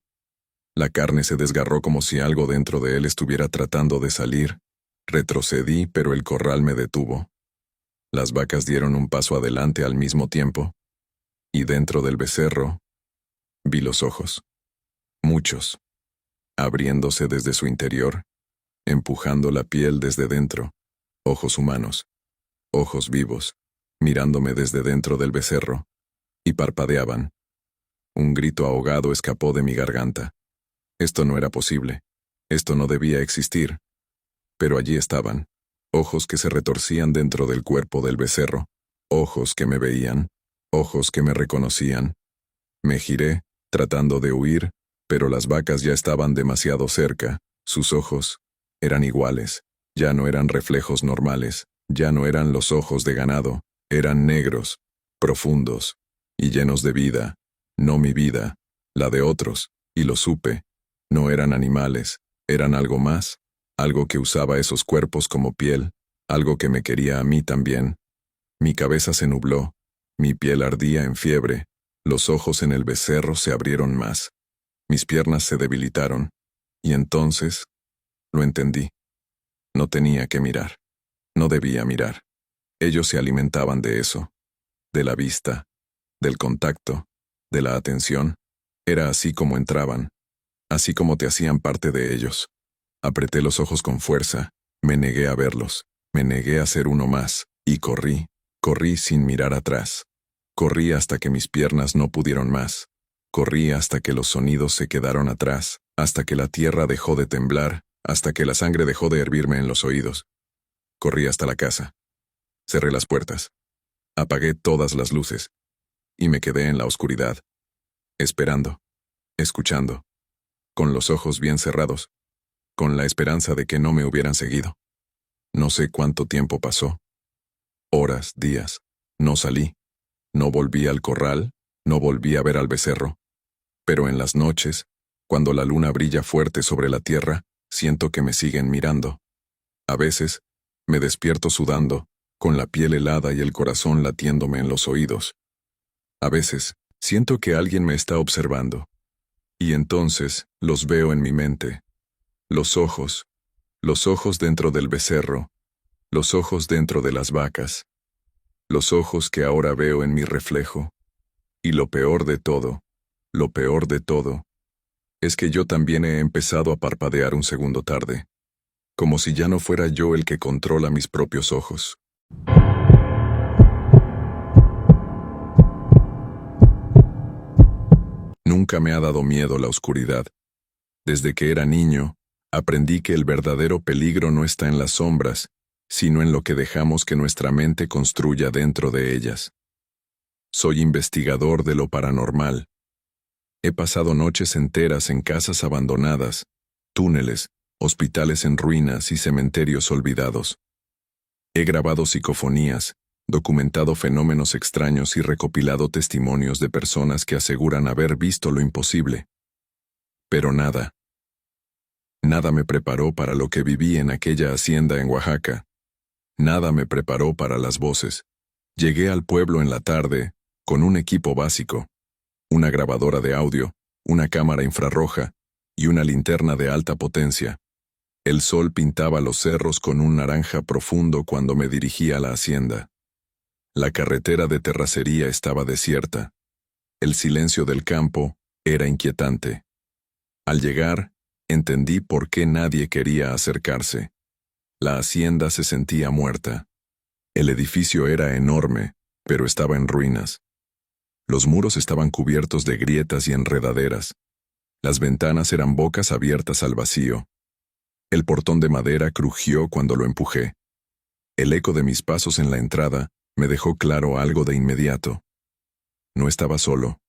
La carne se desgarró como si algo dentro de él estuviera tratando de salir. Retrocedí, pero el corral me detuvo. Las vacas dieron un paso adelante al mismo tiempo, y dentro del becerro vi los ojos. Muchos, abriéndose desde su interior, empujando la piel desde dentro. Ojos humanos, ojos vivos, mirándome desde dentro del becerro. y parpadeaban. Un grito ahogado escapó de mi garganta. Esto no era posible. Esto no debía existir. Pero allí estaban, ojos que se retorcían dentro del cuerpo del becerro, ojos que me veían, ojos que me reconocían. Me giré, tratando de huir, pero las vacas ya estaban demasiado cerca. Sus ojos eran iguales, ya no eran reflejos normales, ya no eran los ojos de ganado, eran negros, profundos y llenos de vida, no mi vida, la de otros, y lo supe. No eran animales, eran algo más, algo que usaba esos cuerpos como piel, algo que me quería a mí también. Mi cabeza se nubló, mi piel ardía en fiebre, los ojos en el becerro se abrieron más, mis piernas se debilitaron, y entonces lo entendí. No tenía que mirar, no debía mirar. Ellos se alimentaban de eso, de la vista, del contacto, de la atención. Era así como entraban, así como te hacían parte de ellos. Apreté los ojos con fuerza, me negué a verlos, me negué a ser uno más, y corrí sin mirar atrás. Corrí hasta que mis piernas no pudieron más. Corrí hasta que los sonidos se quedaron atrás, hasta que la tierra dejó de temblar, hasta que la sangre dejó de hervirme en los oídos. Corrí hasta la casa. Cerré las puertas. Apagué todas las luces. Y me quedé en la oscuridad, esperando, escuchando, con los ojos bien cerrados, con la esperanza de que no me hubieran seguido. No sé cuánto tiempo pasó. Horas, días. No salí. No volví al corral, no volví a ver al becerro. Pero en las noches, cuando la luna brilla fuerte sobre la tierra, siento que me siguen mirando. A veces, me despierto sudando, con la piel helada y el corazón latiéndome en los oídos. A veces, siento que alguien me está observando. Y entonces, los veo en mi mente. Los ojos dentro del becerro, los ojos dentro de las vacas, los ojos que ahora veo en mi reflejo. Y lo peor de todo, es que yo también he empezado a parpadear un segundo tarde, como si ya no fuera yo el que controla mis propios ojos. Nunca me ha dado miedo la oscuridad. Desde que era niño, aprendí que el verdadero peligro no está en las sombras, sino en lo que dejamos que nuestra mente construya dentro de ellas. Soy investigador de lo paranormal. He pasado noches enteras en casas abandonadas, túneles, hospitales en ruinas y cementerios olvidados. He grabado psicofonías, documentado fenómenos extraños y recopilado testimonios de personas que aseguran haber visto lo imposible. Pero nada me preparó para lo que viví en aquella hacienda en Oaxaca. Nada me preparó para las voces. Llegué al pueblo en la tarde, con un equipo básico, una grabadora de audio, una cámara infrarroja y una linterna de alta potencia. El sol pintaba los cerros con un naranja profundo cuando me dirigí a la hacienda. La carretera de terracería estaba desierta. El silencio del campo era inquietante. Al llegar, entendí por qué nadie quería acercarse. La hacienda se sentía muerta. El edificio era enorme, pero estaba en ruinas. Los muros estaban cubiertos de grietas y enredaderas. Las ventanas eran bocas abiertas al vacío. El portón de madera crujió cuando lo empujé. El eco de mis pasos en la entrada me dejó claro algo de inmediato. No estaba solo.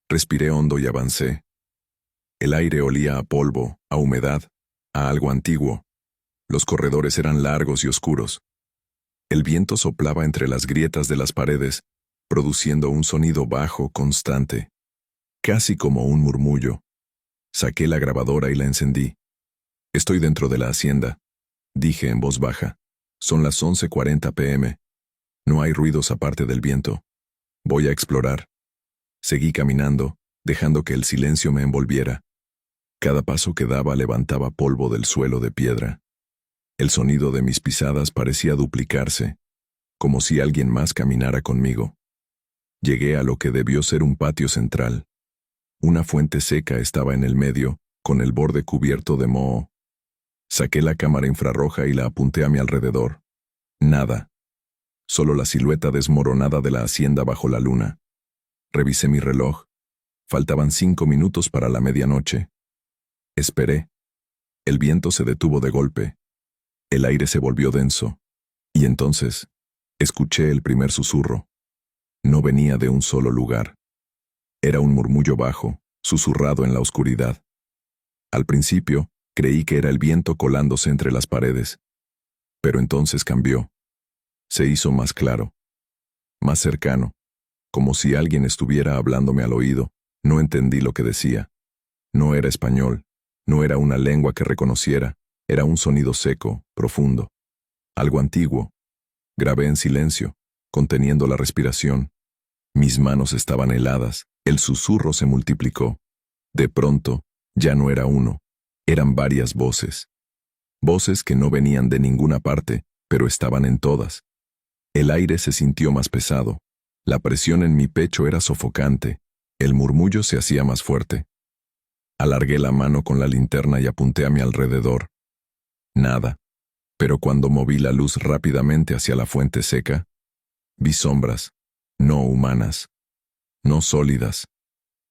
Respiré hondo y avancé. El aire olía a polvo, a humedad, a algo antiguo. Los corredores eran largos y oscuros. El viento soplaba entre las grietas de las paredes, produciendo un sonido bajo, constante, casi como un murmullo. Saqué la grabadora y la encendí. Estoy dentro de la hacienda, dije en voz baja. Son las 11:40 p.m. No hay ruidos aparte del viento. Voy a explorar. Seguí caminando, dejando que el silencio me envolviera. Cada paso que daba levantaba polvo del suelo de piedra. El sonido de mis pisadas parecía duplicarse, como si alguien más caminara conmigo. Llegué a lo que debió ser un patio central. Una fuente seca estaba en el medio, con el borde cubierto de moho. Saqué la cámara infrarroja y la apunté a mi alrededor. Nada. Solo la silueta desmoronada de la hacienda bajo la luna. Revisé mi reloj. Faltaban 5 minutos para la medianoche. Esperé. El viento se detuvo de golpe. El aire se volvió denso. Y entonces, escuché el primer susurro. No venía de un solo lugar. Era un murmullo bajo, susurrado en la oscuridad. Al principio, creí que era el viento colándose entre las paredes. Pero entonces cambió. Se hizo más claro, más cercano, como si alguien estuviera hablándome al oído. No entendí lo que decía. No era español, no era una lengua que reconociera, era un sonido seco, profundo, algo antiguo. Grabé en silencio, conteniendo la respiración. Mis manos estaban heladas, el susurro se multiplicó. De pronto, ya no era uno, eran varias voces. Voces que no venían de ninguna parte, pero estaban en todas. El aire se sintió más pesado. La presión en mi pecho era sofocante. El murmullo se hacía más fuerte. Alargué la mano con la linterna y apunté a mi alrededor. Nada. Pero cuando moví la luz rápidamente hacia la fuente seca, vi sombras, no humanas, no sólidas.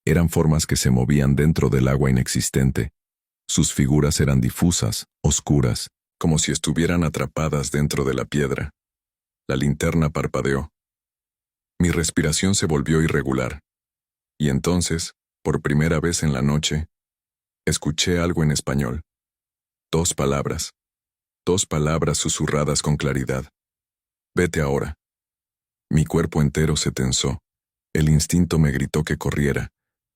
Eran formas que se movían dentro del agua inexistente. Sus figuras eran difusas, oscuras, como si estuvieran atrapadas dentro de la piedra. La linterna parpadeó. Mi respiración se volvió irregular. Y entonces, por primera vez en la noche, escuché algo en español. 2 palabras. 2 palabras susurradas con claridad. Vete ahora. Mi cuerpo entero se tensó. El instinto me gritó que corriera,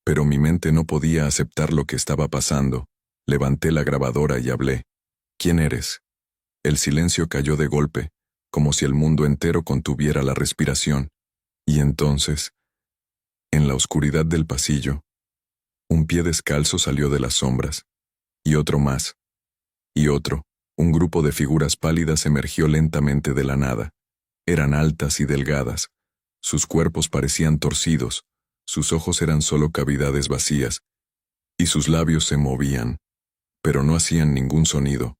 pero mi mente no podía aceptar lo que estaba pasando. Levanté la grabadora y hablé. ¿Quién eres? El silencio cayó de golpe, como si el mundo entero contuviera la respiración. Y entonces, en la oscuridad del pasillo, un pie descalzo salió de las sombras, y otro más, y otro. Un grupo de figuras pálidas emergió lentamente de la nada. Eran altas y delgadas. Sus cuerpos parecían torcidos, sus ojos eran solo cavidades vacías, y sus labios se movían, pero no hacían ningún sonido.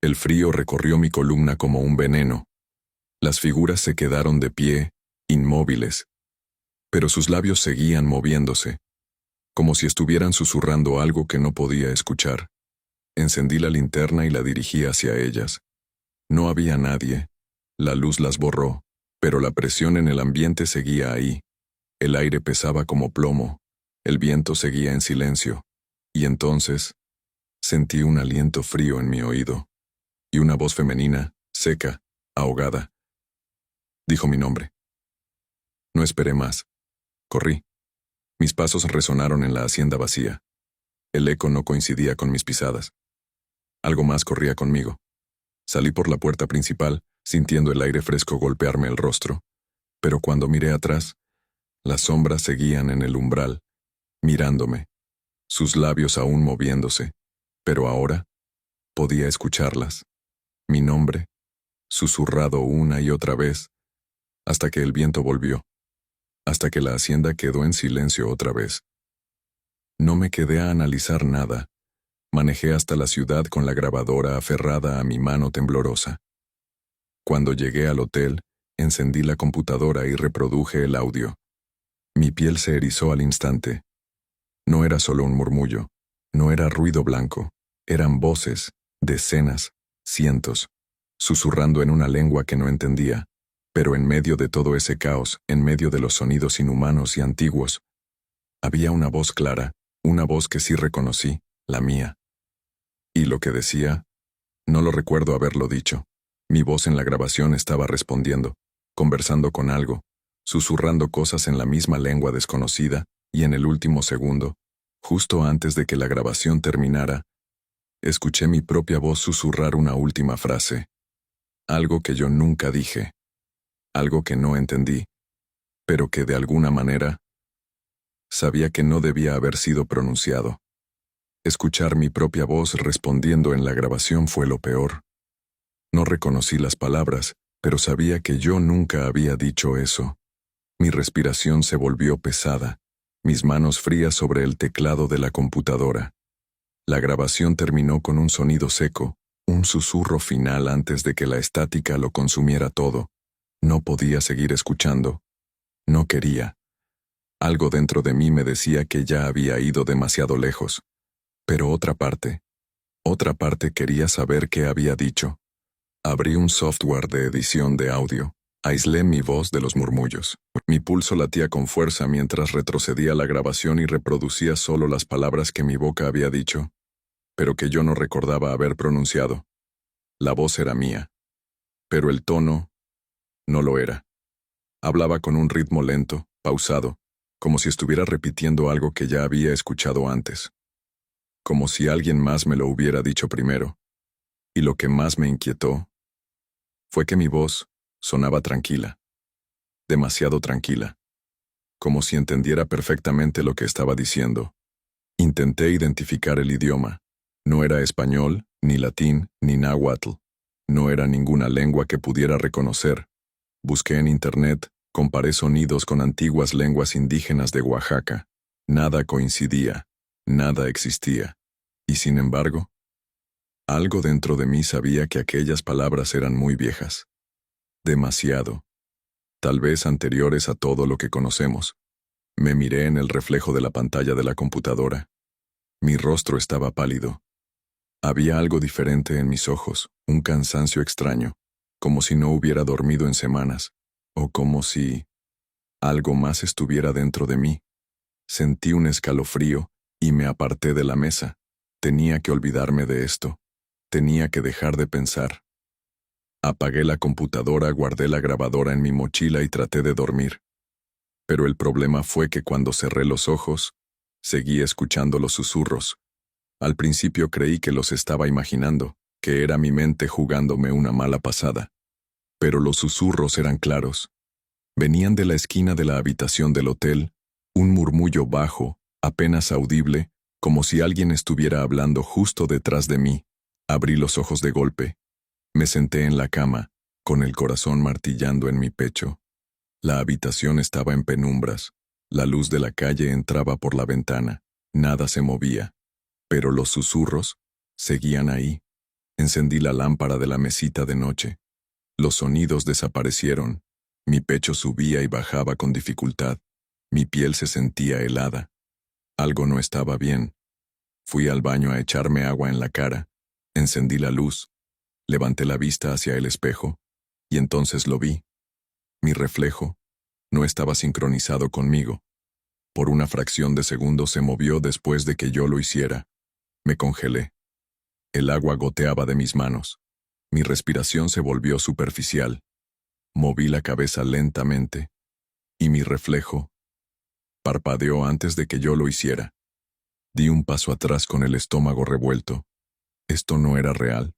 El frío recorrió mi columna como un veneno. Las figuras se quedaron de pie, inmóviles, pero sus labios seguían moviéndose, como si estuvieran susurrando algo que no podía escuchar. Encendí la linterna y la dirigí hacia ellas. No había nadie. La luz las borró, pero la presión en el ambiente seguía ahí. El aire pesaba como plomo. El viento seguía en silencio. Y entonces, sentí un aliento frío en mi oído. Y una voz femenina, seca, ahogada, dijo mi nombre. No esperé más. Corrí. Mis pasos resonaron en la hacienda vacía. El eco no coincidía con mis pisadas. Algo más corría conmigo. Salí por la puerta principal, sintiendo el aire fresco golpearme el rostro. Pero cuando miré atrás, las sombras seguían en el umbral, mirándome, sus labios aún moviéndose. Pero ahora podía escucharlas. Mi nombre, susurrado una y otra vez, hasta que el viento volvió, hasta que la hacienda quedó en silencio otra vez. No me quedé a analizar nada. Manejé hasta la ciudad con la grabadora aferrada a mi mano temblorosa. Cuando llegué al hotel, encendí la computadora y reproduje el audio. Mi piel se erizó al instante. No era solo un murmullo, no era ruido blanco, eran voces, decenas, cientos, susurrando en una lengua que no entendía. Pero en medio de todo ese caos, en medio de los sonidos inhumanos y antiguos, había una voz clara, una voz que sí reconocí, la mía. Y lo que decía, no lo recuerdo haberlo dicho. Mi voz en la grabación estaba respondiendo, conversando con algo, susurrando cosas en la misma lengua desconocida, y en el último segundo, justo antes de que la grabación terminara, escuché mi propia voz susurrar una última frase. Algo que yo nunca dije. Algo que no entendí, pero que de alguna manera sabía que no debía haber sido pronunciado. Escuchar mi propia voz respondiendo en la grabación fue lo peor. No reconocí las palabras, pero sabía que yo nunca había dicho eso. Mi respiración se volvió pesada, mis manos frías sobre el teclado de la computadora. La grabación terminó con un sonido seco, un susurro final antes de que la estática lo consumiera todo. No podía seguir escuchando. No quería. Algo dentro de mí me decía que ya había ido demasiado lejos. Pero otra parte quería saber qué había dicho. Abrí un software de edición de audio. Aislé mi voz de los murmullos. Mi pulso latía con fuerza mientras retrocedía la grabación y reproducía solo las palabras que mi boca había dicho, pero que yo no recordaba haber pronunciado. La voz era mía, pero el tono no lo era. Hablaba con un ritmo lento, pausado, como si estuviera repitiendo algo que ya había escuchado antes. Como si alguien más me lo hubiera dicho primero. Y lo que más me inquietó fue que mi voz sonaba tranquila, demasiado tranquila, como si entendiera perfectamente lo que estaba diciendo. Intenté identificar el idioma. No era español, ni latín, ni náhuatl. No era ninguna lengua que pudiera reconocer. Busqué en internet, comparé sonidos con antiguas lenguas indígenas de Oaxaca. Nada coincidía, nada existía. Y sin embargo, algo dentro de mí sabía que aquellas palabras eran muy viejas. Demasiado. Tal vez anteriores a todo lo que conocemos. Me miré en el reflejo de la pantalla de la computadora. Mi rostro estaba pálido. Había algo diferente en mis ojos, un cansancio extraño, como si no hubiera dormido en semanas, o como si algo más estuviera dentro de mí. Sentí un escalofrío y me aparté de la mesa. Tenía que olvidarme de esto. Tenía que dejar de pensar. Apagué la computadora, guardé la grabadora en mi mochila y traté de dormir. Pero el problema fue que cuando cerré los ojos, seguí escuchando los susurros. Al principio creí que los estaba imaginando, que era mi mente jugándome una mala pasada. Pero los susurros eran claros. Venían de la esquina de la habitación del hotel, un murmullo bajo, apenas audible, como si alguien estuviera hablando justo detrás de mí. Abrí los ojos de golpe. Me senté en la cama, con el corazón martillando en mi pecho. La habitación estaba en penumbras. La luz de la calle entraba por la ventana. Nada se movía. Pero los susurros seguían ahí. Encendí la lámpara de la mesita de noche. Los sonidos desaparecieron. Mi pecho subía y bajaba con dificultad. Mi piel se sentía helada. Algo no estaba bien. Fui al baño a echarme agua en la cara. Encendí la luz. Levanté la vista hacia el espejo. Y entonces lo vi. Mi reflejo no estaba sincronizado conmigo. Por una fracción de segundo se movió después de que yo lo hiciera. Me congelé. El agua goteaba de mis manos. Mi respiración se volvió superficial. Moví la cabeza lentamente. Y mi reflejo parpadeó antes de que yo lo hiciera. Di un paso atrás con el estómago revuelto. Esto no era real.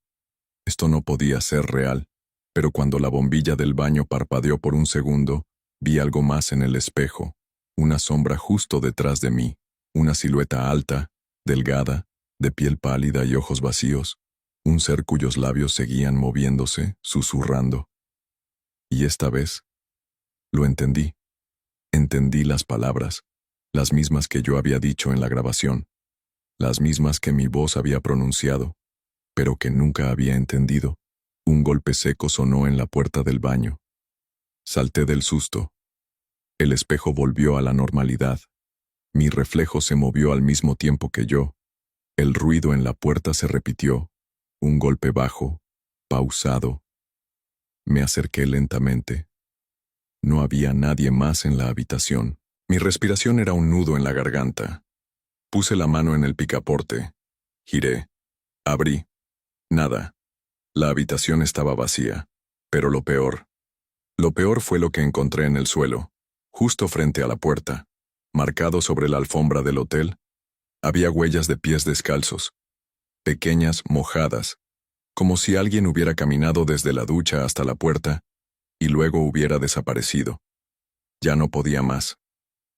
Esto no podía ser real. Pero cuando la bombilla del baño parpadeó por un segundo, vi algo más en el espejo. Una sombra justo detrás de mí. Una silueta alta, delgada, de piel pálida y ojos vacíos. Un ser cuyos labios seguían moviéndose, susurrando. Y esta vez, lo entendí. Entendí las palabras, las mismas que yo había dicho en la grabación, las mismas que mi voz había pronunciado, pero que nunca había entendido. Un golpe seco sonó en la puerta del baño. Salté del susto. El espejo volvió a la normalidad. Mi reflejo se movió al mismo tiempo que yo. El ruido en la puerta se repitió. Un golpe bajo, pausado. Me acerqué lentamente. No había nadie más en la habitación. Mi respiración era un nudo en la garganta. Puse la mano en el picaporte. Giré. Abrí. Nada. La habitación estaba vacía. Pero lo peor fue lo que encontré en el suelo, justo frente a la puerta. Marcado sobre la alfombra del hotel, había huellas de pies descalzos, pequeñas, mojadas, como si alguien hubiera caminado desde la ducha hasta la puerta y luego hubiera desaparecido. Ya no podía más.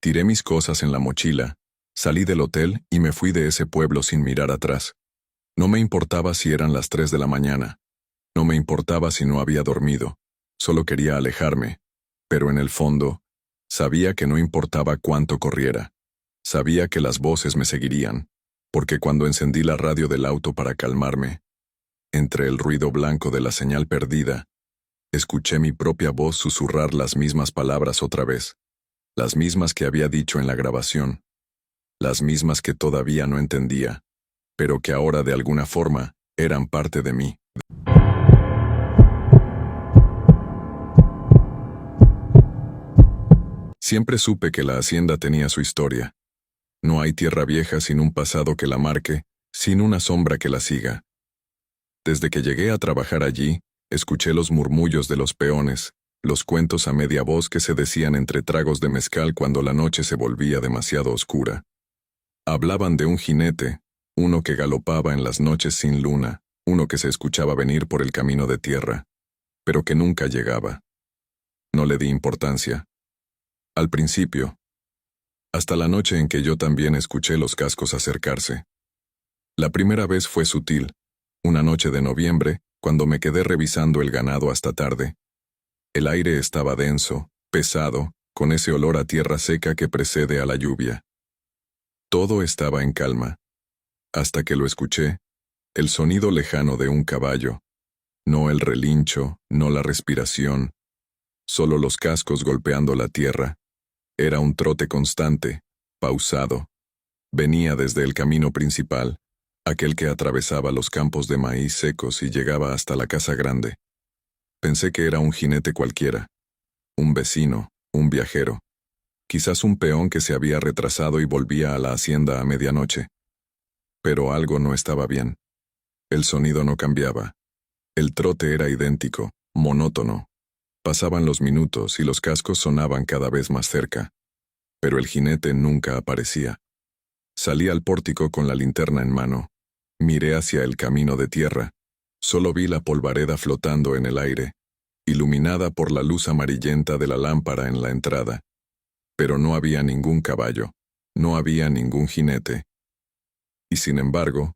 Tiré mis cosas en la mochila, salí del hotel y me fui de ese pueblo sin mirar atrás. No me importaba si eran las 3 de la mañana. No me importaba si no había dormido. Solo quería alejarme. Pero en el fondo, sabía que no importaba cuánto corriera. Sabía que las voces me seguirían, porque cuando encendí la radio del auto para calmarme, entre el ruido blanco de la señal perdida, escuché mi propia voz susurrar las mismas palabras otra vez. las mismas que había dicho en la grabación, las mismas que todavía no entendía, pero que ahora de alguna forma eran parte de mí. Siempre supe que la hacienda tenía su historia. No hay tierra vieja sin un pasado que la marque, sin una sombra que la siga. Desde que llegué a trabajar allí, escuché los murmullos de los peones, los cuentos a media voz que se decían entre tragos de mezcal cuando la noche se volvía demasiado oscura. Hablaban de un jinete, uno que galopaba en las noches sin luna, uno que se escuchaba venir por el camino de tierra, pero que nunca llegaba. No le di importancia. Al principio, hasta la noche en que yo también escuché los cascos acercarse. La primera vez fue sutil, una noche de noviembre, cuando me quedé revisando el ganado hasta tarde. El aire estaba denso, pesado, con ese olor a tierra seca que precede a la lluvia. Todo estaba en calma, hasta que lo escuché, el sonido lejano de un caballo. No el relincho, no la respiración, solo los cascos golpeando la tierra. Era un trote constante, pausado. Venía desde el camino principal, aquel que atravesaba los campos de maíz secos y llegaba hasta la casa grande. Pensé que era un jinete cualquiera, un vecino, un viajero, quizás un peón que se había retrasado y volvía a la hacienda a medianoche. Pero algo no estaba bien. El sonido no cambiaba. El trote era idéntico, monótono. Pasaban los minutos y los cascos sonaban cada vez más cerca. Pero el jinete nunca aparecía. Salí al pórtico con la linterna en mano. Miré hacia el camino de tierra. Solo vi la polvareda flotando en el aire, iluminada por la luz amarillenta de la lámpara en la entrada. Pero no había ningún caballo, no había ningún jinete. Y sin embargo,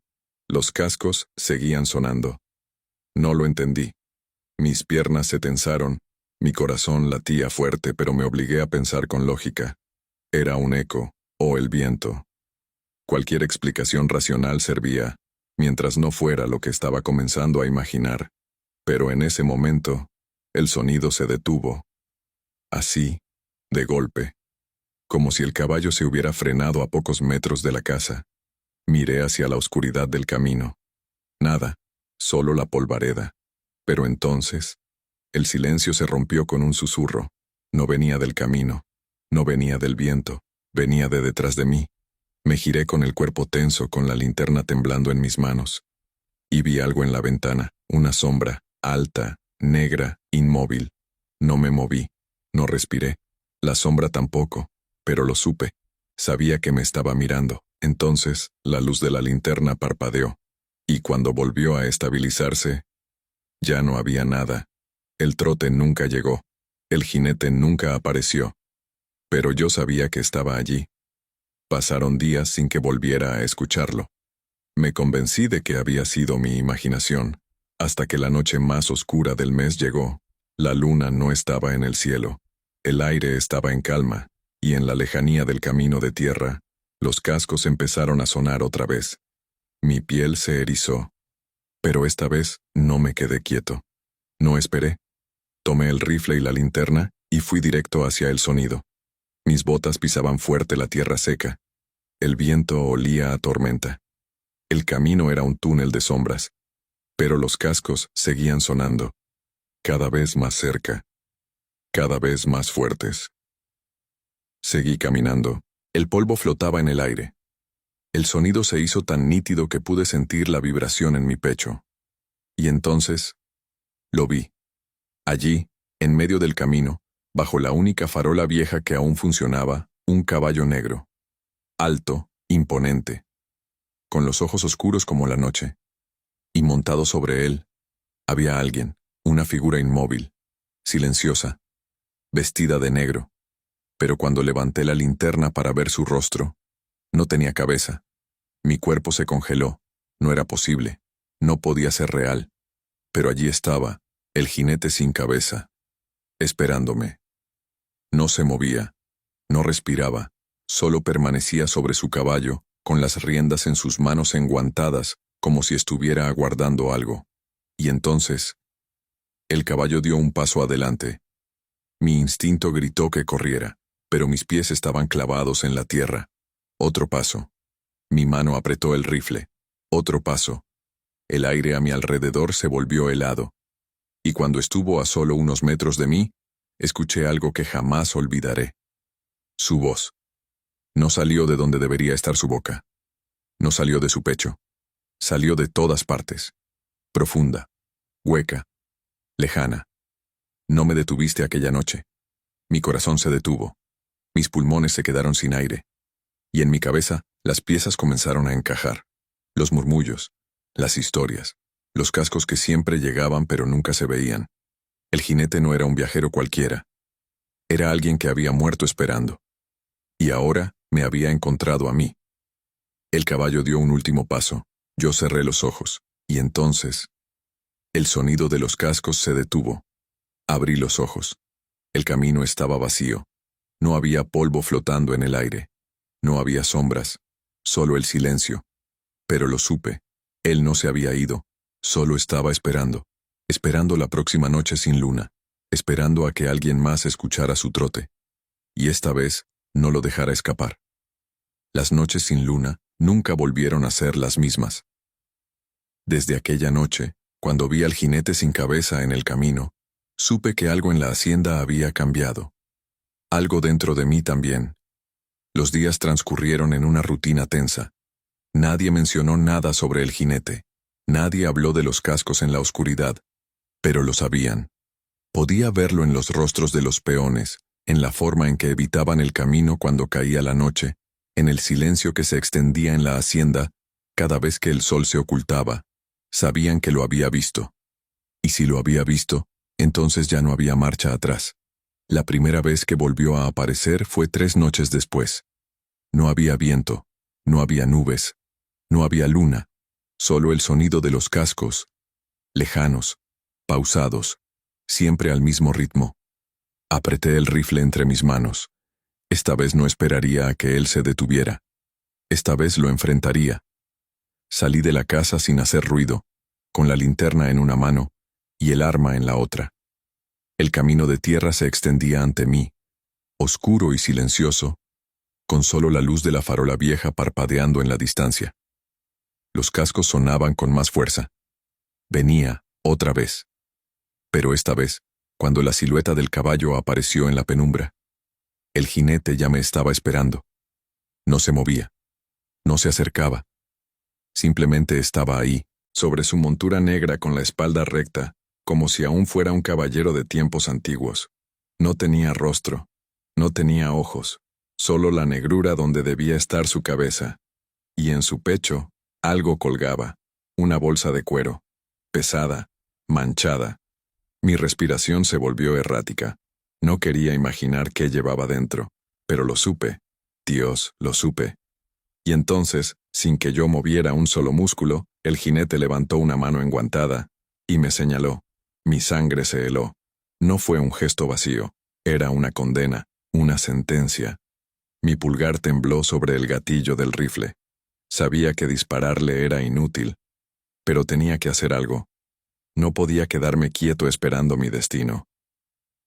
los cascos seguían sonando. No lo entendí. Mis piernas se tensaron, mi corazón latía fuerte, pero me obligué a pensar con lógica. Era un eco, o el viento. Cualquier explicación racional servía, mientras no fuera lo que estaba comenzando a imaginar. Pero en ese momento, el sonido se detuvo. Así, de golpe. Como si el caballo se hubiera frenado a pocos metros de la casa. Miré hacia la oscuridad del camino. Nada, solo la polvareda. Pero entonces, el silencio se rompió con un susurro. No venía del camino, no venía del viento, venía de detrás de mí. Me giré con el cuerpo tenso, con la linterna temblando en mis manos. Y vi algo en la ventana, una sombra, alta, negra, inmóvil. No me moví, no respiré. La sombra tampoco, pero lo supe. Sabía que me estaba mirando. Entonces, la luz de la linterna parpadeó. Y cuando volvió a estabilizarse, ya no había nada. El trote nunca llegó. El jinete nunca apareció. Pero yo sabía que estaba allí. Pasaron días sin que volviera a escucharlo. Me convencí de que había sido mi imaginación, hasta que la noche más oscura del mes llegó. La luna no estaba en el cielo. El aire estaba en calma, y en la lejanía del camino de tierra, los cascos empezaron a sonar otra vez. Mi piel se erizó. Pero esta vez no me quedé quieto. No esperé. Tomé el rifle y la linterna y fui directo hacia el sonido. Mis botas pisaban fuerte la tierra seca. El viento olía a tormenta. El camino era un túnel de sombras. Pero los cascos seguían sonando. Cada vez más cerca. Cada vez más fuertes. Seguí caminando. El polvo flotaba en el aire. El sonido se hizo tan nítido que pude sentir la vibración en mi pecho. Y entonces, lo vi. Allí, en medio del camino, bajo la única farola vieja que aún funcionaba, un caballo negro. Alto, imponente. Con los ojos oscuros como la noche. Y montado sobre él, había alguien, una figura inmóvil, silenciosa, vestida de negro. Pero cuando levanté la linterna para ver su rostro, no tenía cabeza. Mi cuerpo se congeló. No era posible. No podía ser real. Pero allí estaba, el jinete sin cabeza, esperándome. No se movía, no respiraba, solo permanecía sobre su caballo, con las riendas en sus manos enguantadas, como si estuviera aguardando algo. Y entonces, el caballo dio un paso adelante. Mi instinto gritó que corriera. pero mis pies estaban clavados en la tierra. Otro paso. Mi mano apretó el rifle. Otro paso. El aire a mi alrededor se volvió helado. Y cuando estuvo a solo unos metros de mí, escuché algo que jamás olvidaré. Su voz. No salió de donde debería estar su boca. No salió de su pecho. Salió de todas partes. Profunda. Hueca. Lejana. No me detuviste aquella noche. Mi corazón se detuvo. Mis pulmones se quedaron sin aire. Y en mi cabeza, las piezas comenzaron a encajar. Los murmullos, las historias, los cascos que siempre llegaban pero nunca se veían. El jinete no era un viajero cualquiera. Era alguien que había muerto esperando. Y ahora me había encontrado a mí. El caballo dio un último paso. Yo cerré los ojos. Y entonces, el sonido de los cascos se detuvo. Abrí los ojos. El camino estaba vacío. No había polvo flotando en el aire. No había sombras. Solo el silencio. Pero lo supe. Él no se había ido. Solo estaba esperando. Esperando la próxima noche sin luna. Esperando a que alguien más escuchara su trote. Y esta vez, no lo dejara escapar. Las noches sin luna nunca volvieron a ser las mismas. Desde aquella noche, cuando vi al jinete sin cabeza en el camino, supe que algo en la hacienda había cambiado. Algo dentro de mí también. Los días transcurrieron en una rutina tensa. Nadie mencionó nada sobre el jinete. Nadie habló de los cascos en la oscuridad. Pero lo sabían. Podía verlo en los rostros de los peones, en la forma en que evitaban el camino cuando caía la noche, en el silencio que se extendía en la hacienda, cada vez que el sol se ocultaba. Sabían que lo había visto. Y si lo había visto, entonces ya no había marcha atrás. La primera vez que volvió a aparecer fue 3 noches después. No había viento, no había nubes, no había luna, solo el sonido de los cascos, lejanos, pausados, siempre al mismo ritmo. Apreté el rifle entre mis manos. Esta vez no esperaría a que él se detuviera. Esta vez lo enfrentaría. Salí de la casa sin hacer ruido, con la linterna en una mano y el arma en la otra. El camino de tierra se extendía ante mí, oscuro y silencioso, con solo la luz de la farola vieja parpadeando en la distancia. Los cascos sonaban con más fuerza. Venía, otra vez. Pero esta vez, cuando la silueta del caballo apareció en la penumbra, el jinete ya me estaba esperando. No se movía. No se acercaba. Simplemente estaba ahí, sobre su montura negra con la espalda recta, como si aún fuera un caballero de tiempos antiguos. No tenía rostro, no tenía ojos, solo la negrura donde debía estar su cabeza. Y en su pecho, algo colgaba, una bolsa de cuero, pesada, manchada. Mi respiración se volvió errática. No quería imaginar qué llevaba dentro, pero lo supe. Dios, lo supe. Y entonces, sin que yo moviera un solo músculo, el jinete levantó una mano enguantada y me señaló. Mi sangre se heló. No fue un gesto vacío, era una condena, una sentencia. Mi pulgar tembló sobre el gatillo del rifle. Sabía que dispararle era inútil, pero tenía que hacer algo. No podía quedarme quieto esperando mi destino.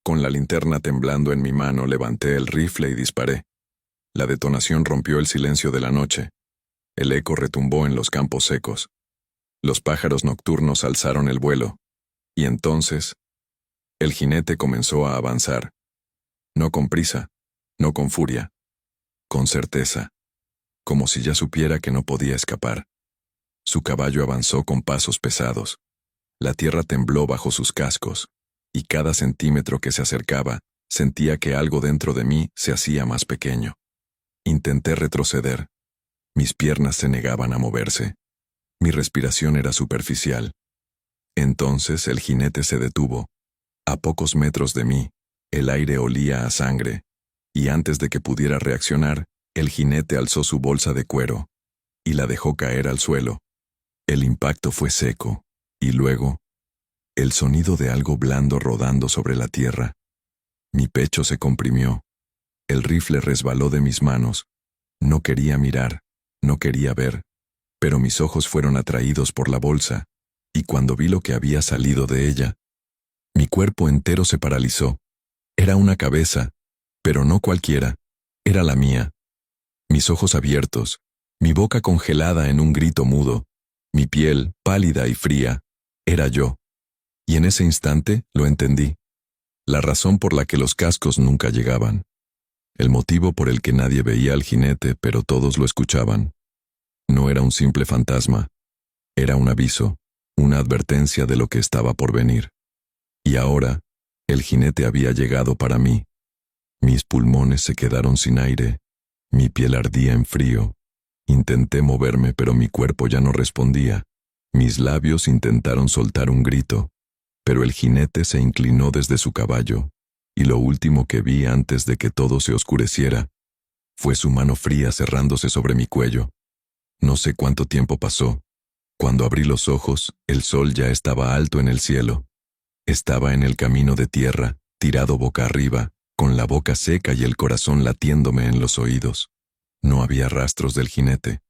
Con la linterna temblando en mi mano, levanté el rifle y disparé. La detonación rompió el silencio de la noche. El eco retumbó en los campos secos. Los pájaros nocturnos alzaron el vuelo. Y entonces, el jinete comenzó a avanzar. No con prisa, no con furia, con certeza, como si ya supiera que no podía escapar. Su caballo avanzó con pasos pesados. La tierra tembló bajo sus cascos, y cada centímetro que se acercaba, sentía que algo dentro de mí se hacía más pequeño. Intenté retroceder. Mis piernas se negaban a moverse. Mi respiración era superficial. Entonces el jinete se detuvo. A pocos metros de mí, el aire olía a sangre, y antes de que pudiera reaccionar, el jinete alzó su bolsa de cuero y la dejó caer al suelo. El impacto fue seco, y luego, el sonido de algo blando rodando sobre la tierra. Mi pecho se comprimió. El rifle resbaló de mis manos. No quería mirar, no quería ver, pero mis ojos fueron atraídos por la bolsa, y cuando vi lo que había salido de ella, mi cuerpo entero se paralizó. Era una cabeza, Pero no cualquiera, era la mía. Mis ojos abiertos, mi boca congelada en un grito mudo, mi piel, pálida y fría, era yo. Y en ese instante lo entendí. La razón por la que los cascos nunca llegaban. El motivo por el que nadie veía al jinete, pero todos lo escuchaban. No era un simple fantasma. Era un aviso, una advertencia de lo que estaba por venir. Y ahora, el jinete había llegado para mí. Mis pulmones se quedaron sin aire. Mi piel ardía en frío. Intenté moverme, pero mi cuerpo ya no respondía. Mis labios intentaron soltar un grito, pero el jinete se inclinó desde su caballo, y lo último que vi antes de que todo se oscureciera fue su mano fría cerrándose sobre mi cuello. No sé cuánto tiempo pasó. Cuando abrí los ojos, el sol ya estaba alto en el cielo. Estaba en el camino de tierra, tirado boca arriba, con la boca seca y el corazón latiéndome en los oídos. No había rastros del jinete,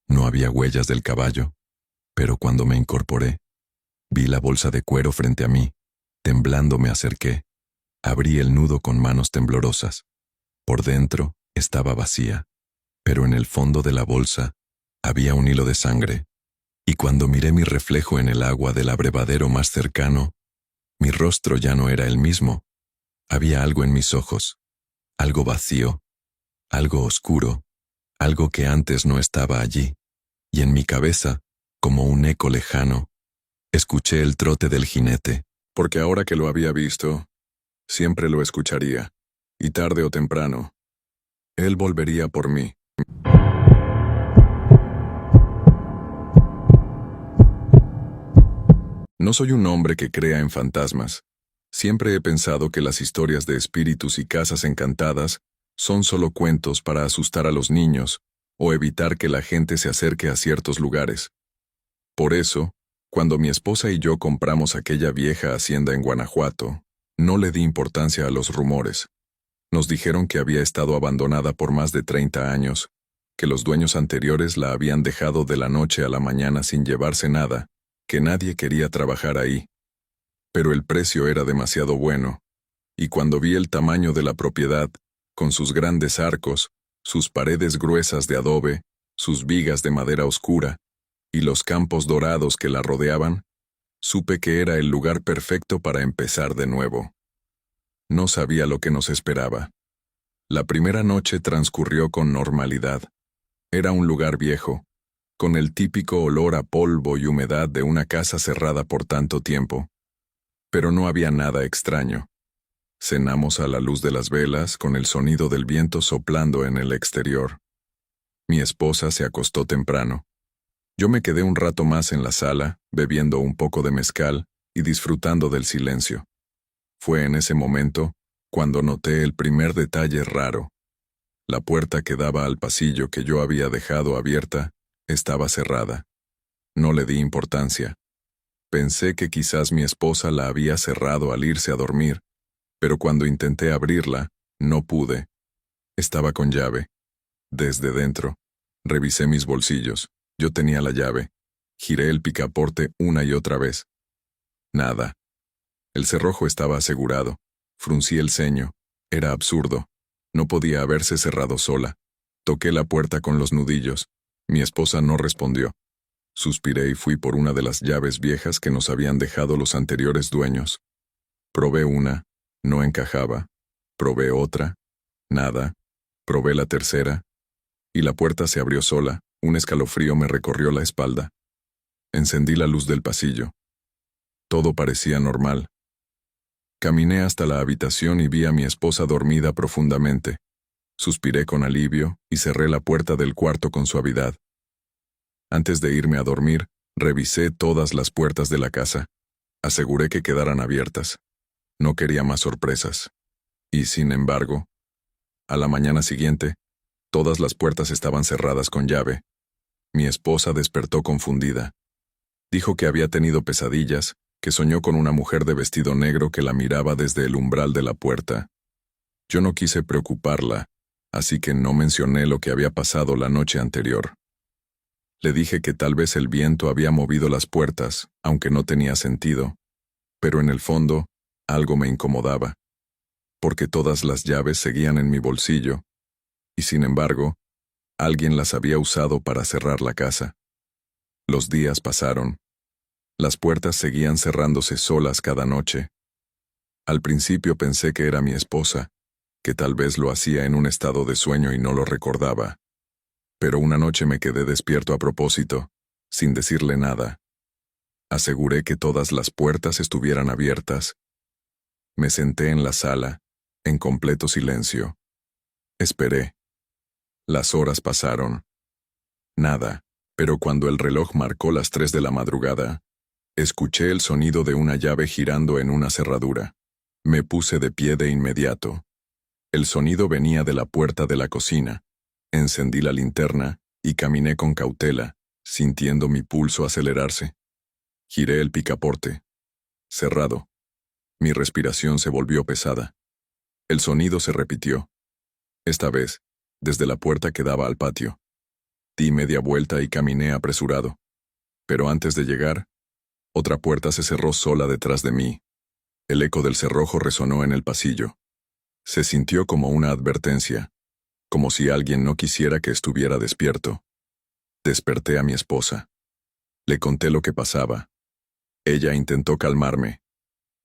no había huellas del caballo, pero cuando me incorporé, vi la bolsa de cuero frente a mí. Temblando me acerqué. Abrí el nudo con manos temblorosas. Por dentro estaba vacía, pero en el fondo de la bolsa había un hilo de sangre, y cuando miré mi reflejo en el agua del abrevadero más cercano, mi rostro ya no era el mismo. Había algo en mis ojos, algo vacío, algo oscuro, algo que antes no estaba allí, y en mi cabeza, como un eco lejano, escuché el trote del jinete, porque ahora que lo había visto, siempre lo escucharía, y tarde o temprano, él volvería por mí. No soy un hombre que crea en fantasmas. Siempre he pensado que las historias de espíritus y casas encantadas son solo cuentos para asustar a los niños o evitar que la gente se acerque a ciertos lugares. Por eso, cuando mi esposa y yo compramos aquella vieja hacienda en Guanajuato, no le di importancia a los rumores. Nos dijeron que había estado abandonada por más de 30 años, que los dueños anteriores la habían dejado de la noche a la mañana sin llevarse nada, que nadie quería trabajar ahí. Pero el precio era demasiado bueno, y cuando vi el tamaño de la propiedad, con sus grandes arcos, sus paredes gruesas de adobe, sus vigas de madera oscura, y los campos dorados que la rodeaban, supe que era el lugar perfecto para empezar de nuevo. No sabía lo que nos esperaba. La primera noche transcurrió con normalidad. Era un lugar viejo, con el típico olor a polvo y humedad de una casa cerrada por tanto tiempo. Pero no había nada extraño. Cenamos a la luz de las velas, con el sonido del viento soplando en el exterior. Mi esposa se acostó temprano. Yo me quedé un rato más en la sala, bebiendo un poco de mezcal y disfrutando del silencio. Fue en ese momento cuando noté el primer detalle raro. La puerta que daba al pasillo que yo había dejado abierta estaba cerrada. No le di importancia. Pensé que quizás mi esposa la había cerrado al irse a dormir, pero cuando intenté abrirla, no pude. Estaba con llave. Desde dentro, revisé mis bolsillos. Yo tenía la llave. Giré el picaporte una y otra vez. Nada. El cerrojo estaba asegurado. Fruncí el ceño. Era absurdo. No podía haberse cerrado sola. Toqué la puerta con los nudillos. Mi esposa no respondió. Suspiré y fui por una de las llaves viejas que nos habían dejado los anteriores dueños. Probé una, no encajaba. Probé otra, nada. Probé la tercera, y la puerta se abrió sola. Un escalofrío me recorrió la espalda. Encendí la luz del pasillo. Todo parecía normal. Caminé hasta la habitación y vi a mi esposa dormida profundamente. Suspiré con alivio y cerré la puerta del cuarto con suavidad. Antes de irme a dormir, revisé todas las puertas de la casa. Aseguré que quedaran abiertas. No quería más sorpresas. Y, sin embargo, a la mañana siguiente, todas las puertas estaban cerradas con llave. Mi esposa despertó confundida. Dijo que había tenido pesadillas, que soñó con una mujer de vestido negro que la miraba desde el umbral de la puerta. Yo no quise preocuparla, así que no mencioné lo que había pasado la noche anterior. Le dije que tal vez el viento había movido las puertas, aunque no tenía sentido, pero en el fondo, algo me incomodaba. porque todas las llaves seguían en mi bolsillo, y sin embargo, alguien las había usado para cerrar la casa. Los días pasaron. Las puertas seguían cerrándose solas cada noche. Al principio pensé que era mi esposa, que tal vez lo hacía en un estado de sueño y no lo recordaba. Pero una noche me quedé despierto a propósito, sin decirle nada. Aseguré que todas las puertas estuvieran abiertas. Me senté en la sala, en completo silencio. Esperé. Las horas pasaron. Nada, pero cuando el reloj marcó las 3 de la madrugada, escuché el sonido de una llave girando en una cerradura. Me puse de pie de inmediato. El sonido venía de la puerta de la cocina. Encendí la linterna y caminé con cautela, sintiendo mi pulso acelerarse. Giré el picaporte. Cerrado. Mi respiración se volvió pesada. El sonido se repitió. Esta vez, desde la puerta que daba al patio. Di media vuelta y caminé apresurado. Pero antes de llegar, otra puerta se cerró sola detrás de mí. El eco del cerrojo resonó en el pasillo. Se sintió como una advertencia, como si alguien no quisiera que estuviera despierto. Desperté a mi esposa. Le conté lo que pasaba. Ella intentó calmarme,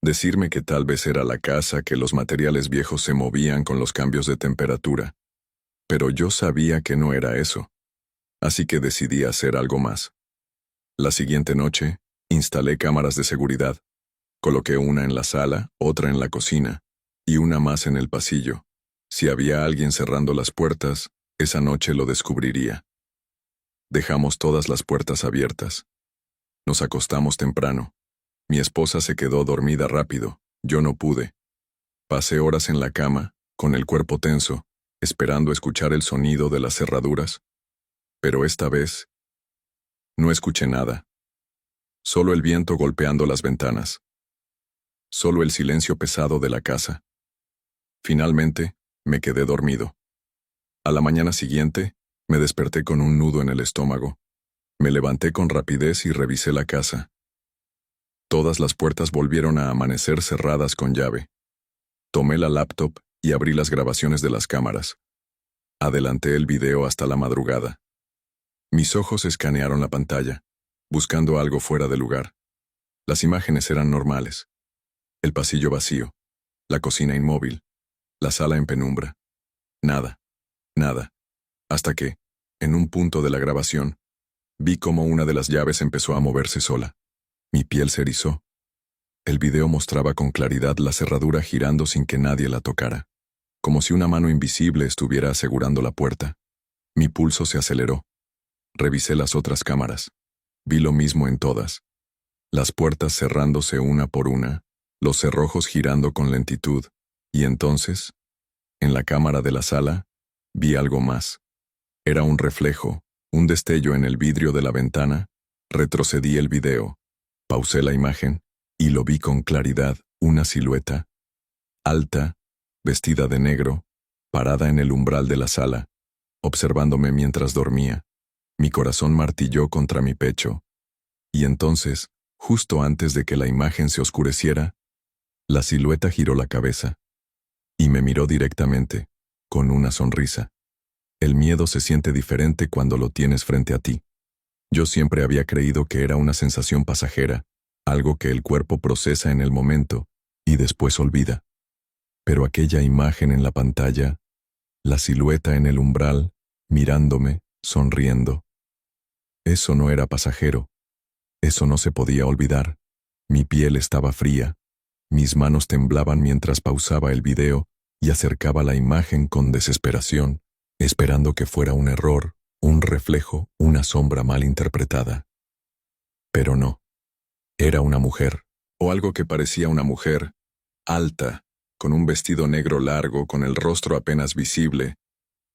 decirme que tal vez era la casa, que los materiales viejos se movían con los cambios de temperatura. Pero yo sabía que no era eso. Así que decidí hacer algo más. La siguiente noche, instalé cámaras de seguridad. Coloqué una en la sala, otra en la cocina, y una más en el pasillo. Si había alguien cerrando las puertas, esa noche lo descubriría. Dejamos todas las puertas abiertas. Nos acostamos temprano. Mi esposa se quedó dormida rápido, yo no pude. Pasé horas en la cama, con el cuerpo tenso, esperando escuchar el sonido de las cerraduras. Pero esta vez, no escuché nada. Solo el viento golpeando las ventanas. Solo el silencio pesado de la casa. Finalmente, me quedé dormido. A la mañana siguiente, me desperté con un nudo en el estómago. Me levanté con rapidez y revisé la casa. Todas las puertas volvieron a amanecer cerradas con llave. Tomé la laptop y abrí las grabaciones de las cámaras. Adelanté el video hasta la madrugada. Mis ojos escanearon la pantalla, buscando algo fuera de lugar. Las imágenes eran normales. El pasillo vacío, la cocina inmóvil, la sala en penumbra. Nada, nada. Hasta que, en un punto de la grabación, vi cómo una de las llaves empezó a moverse sola. Mi piel se erizó. El video mostraba con claridad la cerradura girando sin que nadie la tocara, como si una mano invisible estuviera asegurando la puerta. Mi pulso se aceleró. Revisé las otras cámaras. Vi lo mismo en todas. Las puertas cerrándose una por una, los cerrojos girando con lentitud, y entonces, en la cámara de la sala, vi algo más. Era un reflejo, un destello en el vidrio de la ventana. Retrocedí el video, pausé la imagen, y lo vi con claridad, una silueta, alta, vestida de negro, parada en el umbral de la sala, observándome mientras dormía. Mi corazón martilló contra mi pecho. Y entonces, justo antes de que la imagen se oscureciera, la silueta giró la cabeza y me miró directamente, con una sonrisa. El miedo se siente diferente cuando lo tienes frente a ti. Yo siempre había creído que era una sensación pasajera, algo que el cuerpo procesa en el momento y después olvida. Pero aquella imagen en la pantalla, la silueta en el umbral, mirándome, sonriendo. Eso no era pasajero. Eso no se podía olvidar. Mi piel estaba fría. Mis manos temblaban mientras pausaba el video y acercaba la imagen con desesperación, esperando que fuera un error, un reflejo, una sombra mal interpretada. Pero no. Era una mujer, o algo que parecía una mujer, alta, con un vestido negro largo, con el rostro apenas visible,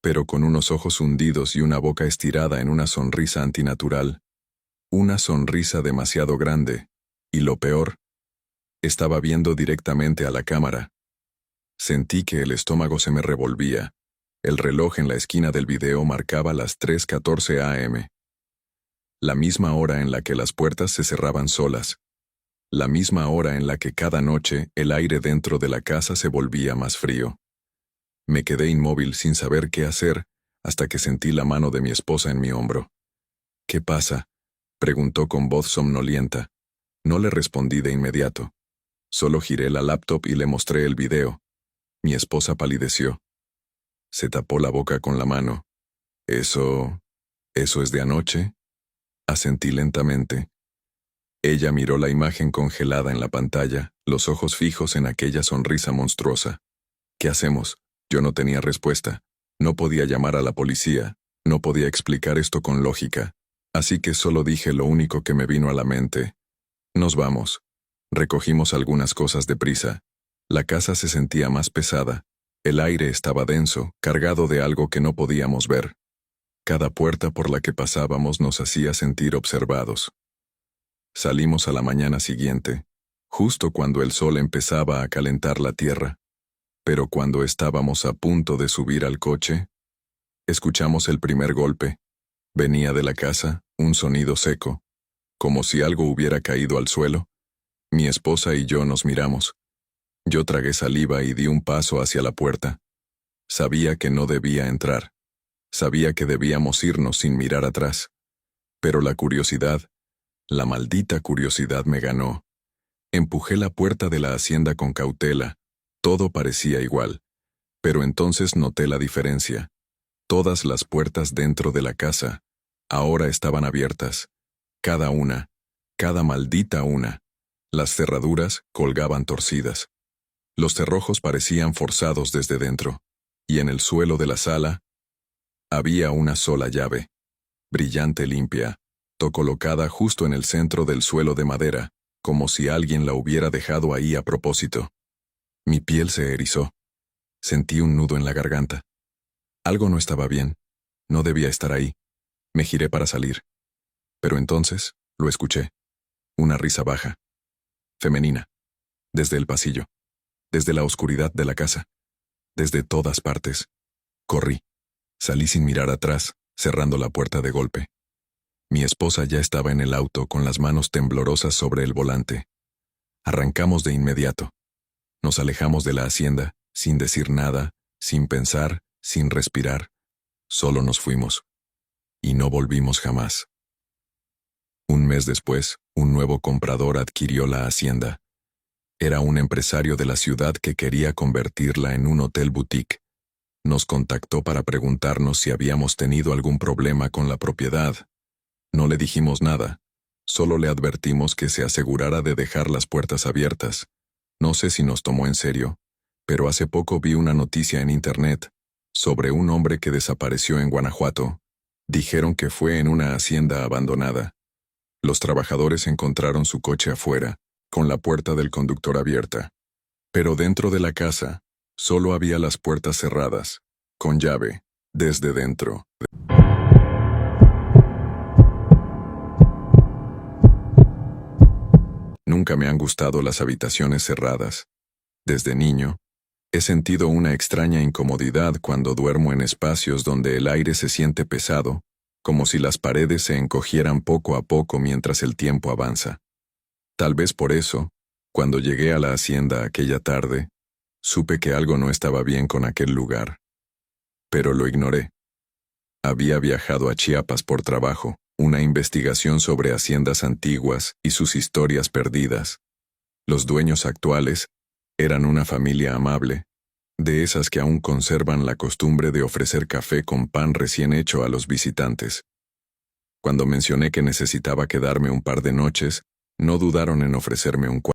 pero con unos ojos hundidos y una boca estirada en una sonrisa antinatural. Una sonrisa demasiado grande, y lo peor, estaba viendo directamente a la cámara. Sentí que el estómago se me revolvía. El reloj en la esquina del video marcaba las 3:14 am. La misma hora en la que las puertas se cerraban solas. la misma hora en la que cada noche el aire dentro de la casa se volvía más frío. Me quedé inmóvil sin saber qué hacer hasta que sentí la mano de mi esposa en mi hombro. «¿Qué pasa?», preguntó con voz somnolienta. No le respondí de inmediato. Solo giré la laptop y le mostré el video. Mi esposa palideció. Se tapó la boca con la mano. «¿Eso es de anoche?», asentí lentamente. Ella miró la imagen congelada en la pantalla, los ojos fijos en aquella sonrisa monstruosa. «¿Qué hacemos?». Yo no tenía respuesta. No podía llamar a la policía. No podía explicar esto con lógica. Así que solo dije lo único que me vino a la mente. «Nos vamos». Recogimos algunas cosas deprisa. La casa se sentía más pesada. El aire estaba denso, cargado de algo que no podíamos ver. Cada puerta por la que pasábamos nos hacía sentir observados. Salimos a la mañana siguiente, justo cuando el sol empezaba a calentar la tierra. Pero cuando estábamos a punto de subir al coche, escuchamos el primer golpe. Venía de la casa, un sonido seco, como si algo hubiera caído al suelo. Mi esposa y yo nos miramos. Yo tragué saliva y di un paso hacia la puerta. Sabía que no debía entrar. Sabía que debíamos irnos sin mirar atrás. Pero la curiosidad, la maldita curiosidad me ganó. Empujé la puerta de la hacienda con cautela. Todo parecía igual. Pero entonces noté la diferencia. Todas las puertas dentro de la casa ahora estaban abiertas. Cada una, cada maldita una. Las cerraduras colgaban torcidas. Los cerrojos parecían forzados desde dentro. Y en el suelo de la sala había una sola llave, brillante limpia, colocada justo en el centro del suelo de madera, como si alguien la hubiera dejado ahí a propósito. Mi piel se erizó. Sentí un nudo en la garganta. Algo no estaba bien. No debía estar ahí. Me giré para salir. Pero entonces lo escuché. Una risa baja, femenina, desde el pasillo, desde la oscuridad de la casa, desde todas partes. Corrí. Salí sin mirar atrás, cerrando la puerta de golpe. Mi esposa ya estaba en el auto con las manos temblorosas sobre el volante. Arrancamos de inmediato. Nos alejamos de la hacienda, sin decir nada, sin pensar, sin respirar. Solo nos fuimos. Y no volvimos jamás. Un mes después, un nuevo comprador adquirió la hacienda. Era un empresario de la ciudad que quería convertirla en un hotel boutique. Nos contactó para preguntarnos si habíamos tenido algún problema con la propiedad. No le dijimos nada. Solo le advertimos que se asegurara de dejar las puertas abiertas. No sé si nos tomó en serio, pero hace poco vi una noticia en internet sobre un hombre que desapareció en Guanajuato. Dijeron que fue en una hacienda abandonada. Los trabajadores encontraron su coche afuera, con la puerta del conductor abierta. Pero dentro de la casa, solo había las puertas cerradas, con llave, desde dentro. Nunca me han gustado las habitaciones cerradas. Desde niño, he sentido una extraña incomodidad cuando duermo en espacios donde el aire se siente pesado, como si las paredes se encogieran poco a poco mientras el tiempo avanza. Tal vez por eso, cuando llegué a la hacienda aquella tarde, supe que algo no estaba bien con aquel lugar. Pero lo ignoré. Había viajado a Chiapas por trabajo, una investigación sobre haciendas antiguas y sus historias perdidas. Los dueños actuales eran una familia amable, de esas que aún conservan la costumbre de ofrecer café con pan recién hecho a los visitantes. Cuando mencioné que necesitaba quedarme un par de noches, no dudaron en ofrecerme un cuarto.